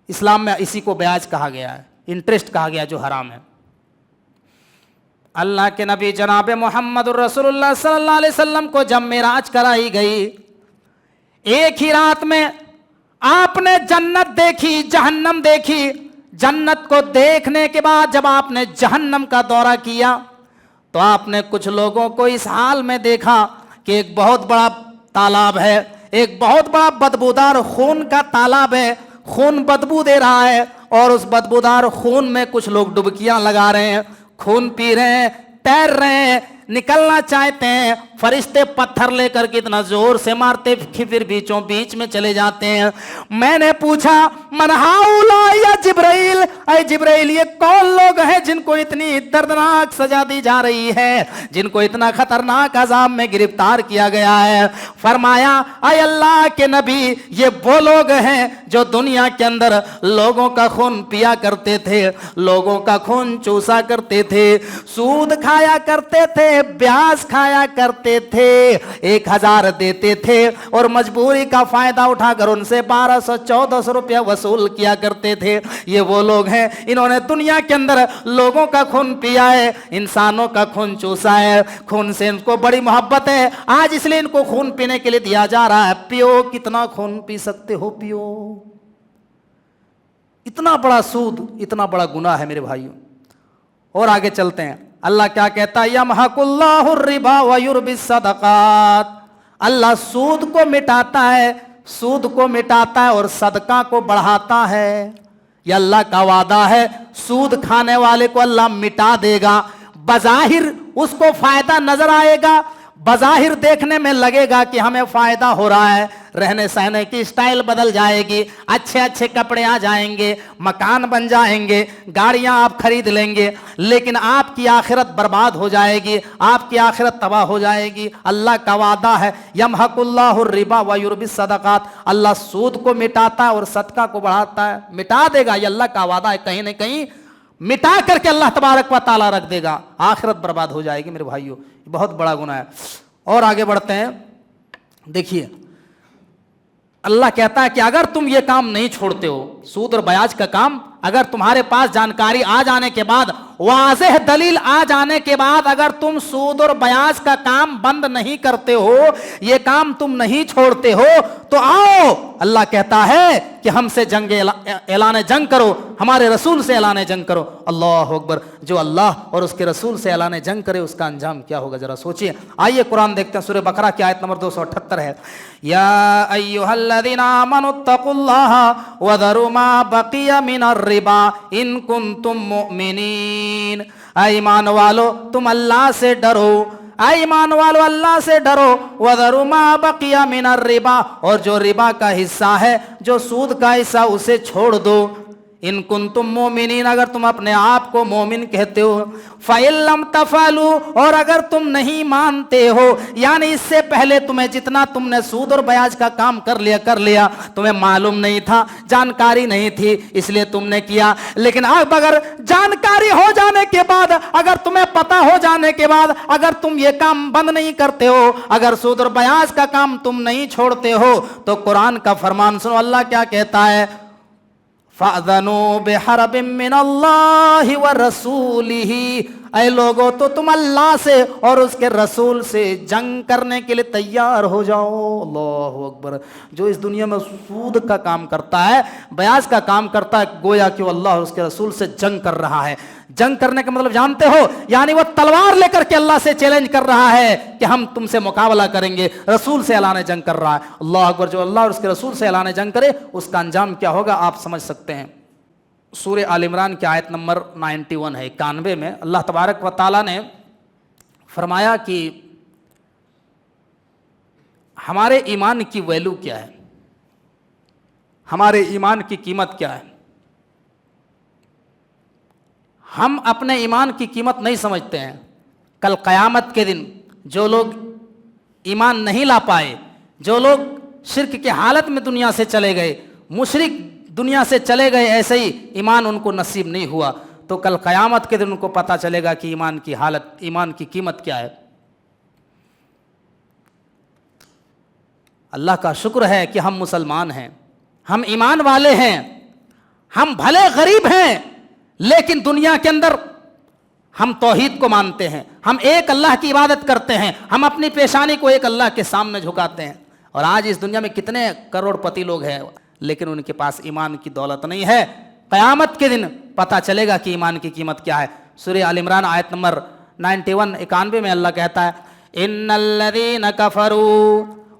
इस्लाम में इसी को ब्याज कहा गया है, इंटरेस्ट कहा गया जो हराम है। अल्लाह के नबी जनाब मोहम्मद रसूलुल्लाह सल्लल्लाहु अलैहि वसल्लम को जब मेराज कराई गई, एक ही रात में आपने जन्नत देखी, जहन्नम देखी। जन्नत को देखने के बाद जब आपने जहन्नम का दौरा किया तो आपने कुछ लोगों को इस हाल में देखा कि एक बहुत बड़ा तालाब है, एक बहुत बड़ा बदबूदार खून का तालाब है, खून बदबू दे रहा है और उस बदबूदार खून में कुछ लोग डुबकियां लगा रहे हैं, खून पी रहे हैं, तैर रहे हैं, निकलना चाहते हैं। फरिश्ते पत्थर लेकर के इतना जोर से मारते कि फिर बीचों बीच में चले जाते हैं। मैंने पूछा, मन हाउला या जिब्राइल, ऐ जिब्राइल ये कौन लोग हैं जिनको इतनी दर्दनाक सजा दी जा रही है, जिनको इतना खतरनाक अजाब में गिरफ्तार किया गया है? फरमाया, ऐ अल्लाह के नबी, ये वो लोग हैं जो दुनिया के अंदर लोगों का खून पिया करते थे, लोगों का खून चूसा करते थे, सूद खाया करते थे, ब्याज खाया करते आते थे 1000 देते थे और मजबूरी का फायदा उठाकर उनसे 1200-1400 रुपया वसूल किया करते थे। ये वो लोग हैं, इन्होंने दुनिया के अंदर लोगों का खून पिया है, इंसानों का खून चूसा है, खून से इनको बड़ी मोहब्बत है, आज इसलिए इनको खून पीने के लिए दिया जा रहा है। पियो, कितना खून पी सकते हो पियो। इतना बड़ा सूद, इतना बड़ा गुनाह है मेरे भाइयों। और आगे चलते हैं, अल्लाह क्या कहता है, यमहकुल्लाहु रिबा व युरबिस सदकात। अल्लाह सूद को मिटाता है, सूद को मिटाता है और सदका को बढ़ाता है। यह अल्लाह का वादा है, सूद खाने वाले को अल्लाह मिटा देगा। बज़ाहिर उसको फायदा नजर आएगा, बज़ाहिर देखने में लगेगा कि हमें फायदा हो रहा है, रहने सहने की स्टाइल बदल जाएगी, अच्छे अच्छे कपड़े आ जाएंगे, मकान बन जाएंगे, गाड़ियां आप खरीद लेंगे, लेकिन आपकी आखिरत बर्बाद हो जाएगी, आपकी आखिरत तबाह हो जाएगी। अल्लाह का वादा है, यमहकुल्लाहु रिबा व युरबिस सदकात। अल्लाह सूद को मिटाता है और सदका को बढ़ाता है, मिटा देगा। ये अल्लाह का वादा है, कहीं न कहीं मिटा करके अल्लाह तबारक व तआला रख देगा, आखिरत बर्बाद हो जाएगी मेरे भाइयों। बहुत बड़ा गुनाह है। और आगे बढ़ते हैं, देखिए अल्लाह कहता है कि अगर तुम ये काम नहीं छोड़ते हो, सूद और ब्याज का काम, अगर तुम्हारे पास जानकारी आ जाने के बाद, वाज़ेह दलील आ जाने के बाद अगर तुम सूद और ब्याज का काम बंद नहीं करते हो, ये काम तुम नहीं छोड़ते हो, तो आओ, अल्लाह कहता है कि हमसे जंग ऐलान जंग करो, हमारे रसूल से ऐलान जंग करो। अल्लाह अकबर। जो अल्लाह और उसके रसूल से ऐलान जंग करे उसका अंजाम क्या होगा, जरा सोचिए। आइए कुरान देखते हैं, सूरह बकरा की आयत नंबर 278 है, या अय्युहल्लज़ीना आमनुत्तकुल्लाह व ज़रू मा बक़िया मिनर रिबा इन कुंतुम मुमिनीन। ऐ ईमान वालो, तुम अल्लाह से डरो, ऐ ईमान वालो अल्लाह से डरो, वज़रू मा बक़िया मिनर रिबा, और जो रिबा का हिस्सा है, जो सूद का हिस्सा, उसे छोड़ दो। इन कुंतुम मोमिनीन, अगर तुम अपने आप को मोमिन कहते हो। फ़इल्लम तफ़अलू, और अगर तुम नहीं मानते हो, यानी इससे पहले तुम्हें जितना तुमने सूद और ब्याज का काम कर लिया, तुम्हें मालूम नहीं था, जानकारी नहीं थी, इसलिए तुमने किया। लेकिन अब अगर जानकारी हो जाने के बाद, अगर तुम्हें पता हो जाने के बाद अगर तुम ये काम बंद नहीं करते हो, अगर सूद और ब्याज का काम तुम नहीं छोड़ते हो, तो कुरान का फरमान सुनो, अल्लाह क्या कहता है, फ़अज़नू बिहरबिम मिनल्लाहि व रसूलिही। ऐ लोगों, तो तुम अल्लाह से और उसके रसूल से जंग करने के लिए तैयार हो जाओ। अल्लाहु अकबर। जो इस दुनिया में सूद का काम करता है, ब्याज का काम करता है, गोया कि वो अल्लाह और उसके रसूल से जंग कर रहा है। जंग करने का मतलब जानते हो, यानी वो तलवार लेकर के अल्लाह से चैलेंज कर रहा है कि हम तुमसे मुकाबला करेंगे। रसूल से ऐलान जंग कर रहा है। अल्लाह अकबर। जो अल्लाह और उसके रसूल से ऐलान जंग करे उसका अंजाम क्या होगा आप समझ सकते हैं। सूरह आल इमरान की आयत नंबर 91 है, 91 में अल्लाह तबारक व तआला ने फरमाया कि हमारे ईमान की वैल्यू क्या है, हमारे ईमान की कीमत क्या है। हम अपने ईमान की कीमत नहीं समझते हैं। कल क़यामत के दिन जो लोग ईमान नहीं ला पाए, जो लोग शिर्क की हालत में दुनिया से चले गए, मुशरिक दुनिया से चले गए, ऐसे ही ईमान उनको नसीब नहीं हुआ, तो कल क़यामत के दिन उनको पता चलेगा कि ईमान की हालत, ईमान की कीमत क्या है। अल्लाह का शुक्र है कि हम मुसलमान हैं, हम ईमान वाले हैं, हम भले गरीब हैं, लेकिन दुनिया के अंदर हम तौहीद को मानते हैं, हम एक अल्लाह की इबादत करते हैं, हम अपनी पेशानी को एक अल्लाह के सामने झुकाते हैं। और आज इस दुनिया में कितने करोड़पति लोग हैं, लेकिन उनके पास ईमान की दौलत नहीं है। क़यामत के दिन पता चलेगा कि ईमान की कीमत क्या है। सूरह आल इमरान आयत नंबर 91 91 में अल्लाह कहता है, इन्नल्लज़ीना कफ़रू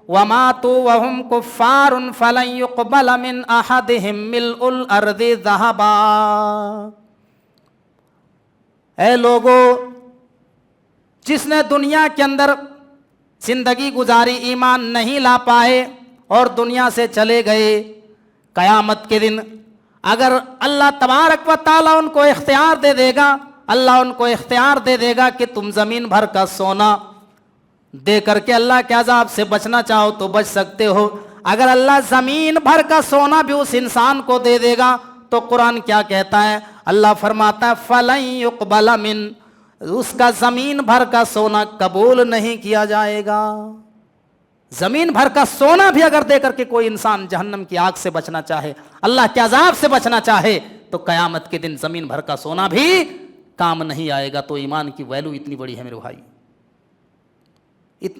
व मातू व हुम कुफ़्फ़ारुन फ़लन युक़बल मिन अहदिहिम मिल्उल अर्ज़ि ज़हबा। ऐ लोगो, जिसने दुनिया के अंदर जिंदगी गुजारी, ईमान नहीं ला पाए और दुनिया से चले गए, क़यामत के दिन अगर अल्लाह तबारक व तआला उनको इख्तियार दे देगा, अल्लाह उनको इख्तियार दे देगा कि तुम ज़मीन भर का सोना दे करके अल्लाह के अज़ाब से बचना चाहो तो बच सकते हो। अगर अल्लाह ज़मीन भर का सोना भी उस इंसान को दे देगा, तो कुरान क्या कहता है, अल्लाह फरमाता है फ़लन युक़बल मिन, اس کا زمین بھر کا سونا قبول نہیں کیا جائے گا۔ زمین بھر کا سونا بھی اگر دے کر کے کوئی انسان جہنم کی آگ سے بچنا چاہے، اللہ کے عذاب سے بچنا چاہے، تو قیامت کے دن زمین بھر کا سونا بھی کام نہیں آئے گا۔ تو ایمان کی ویلو اتنی بڑی ہے میرے بھائی،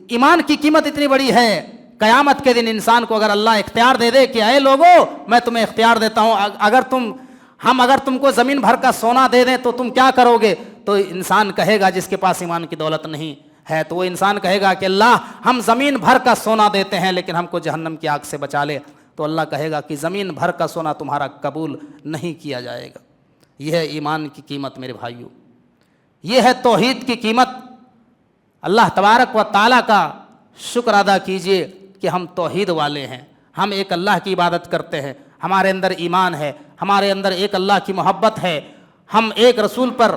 ایمان کی قیمت اتنی بڑی ہے۔ قیامت کے دن انسان کو اگر اللہ اختیار دے دے کہ اے لوگو میں تمہیں اختیار دیتا ہوں، اگر تم کو زمین بھر کا سونا دے دیں تو تم کیا کرو گے؟ تو انسان کہے گا، جس کے پاس ایمان کی دولت نہیں ہے تو وہ انسان کہے گا کہ اللہ ہم زمین بھر کا سونا دیتے ہیں لیکن ہم کو جہنم کی آگ سے بچا لے۔ تو اللہ کہے گا کہ زمین بھر کا سونا تمہارا قبول نہیں کیا جائے گا۔ یہ ہے ایمان کی قیمت میرے بھائیوں، یہ ہے توحید کی قیمت۔ اللہ تبارک و تعالیٰ کا شکر ادا کیجئے کہ ہم توحید والے ہیں، ہم ایک اللہ کی عبادت کرتے ہیں، ہمارے اندر ایمان ہے، ہمارے اندر ایک اللہ کی محبت ہے، ہم ایک رسول پر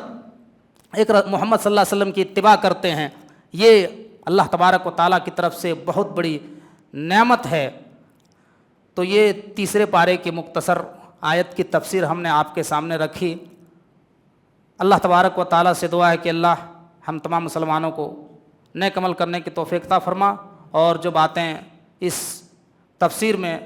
محمد صلی اللہ علیہ وسلم کی اتباع کرتے ہیں۔ یہ اللہ تبارک و تعالیٰ کی طرف سے بہت بڑی نعمت ہے۔ تو یہ تیسرے پارے کی مختصر آیت کی تفسیر ہم نے آپ کے سامنے رکھی۔ اللہ تبارک و تعالیٰ سے دعا ہے کہ اللہ ہم تمام مسلمانوں کو نیک عمل کرنے کی توفیق عطا فرما، اور جو باتیں اس تفسیر میں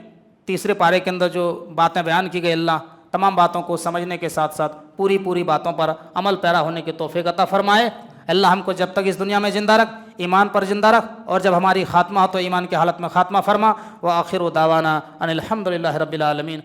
تیسرے پارے کے اندر جو باتیں بیان کی گئی، اللہ تمام باتوں کو سمجھنے کے ساتھ ساتھ پوری باتوں پر عمل پیرا ہونے کی توفیق عطا فرمائے۔ اللہ ہم کو جب تک اس دنیا میں زندہ رکھ، ایمان پر زندہ رکھ، اور جب ہماری خاتمہ ہو تو ایمان کی حالت میں خاتمہ فرما۔ وآخر دعوانا ان الحمد للہ رب العالمین۔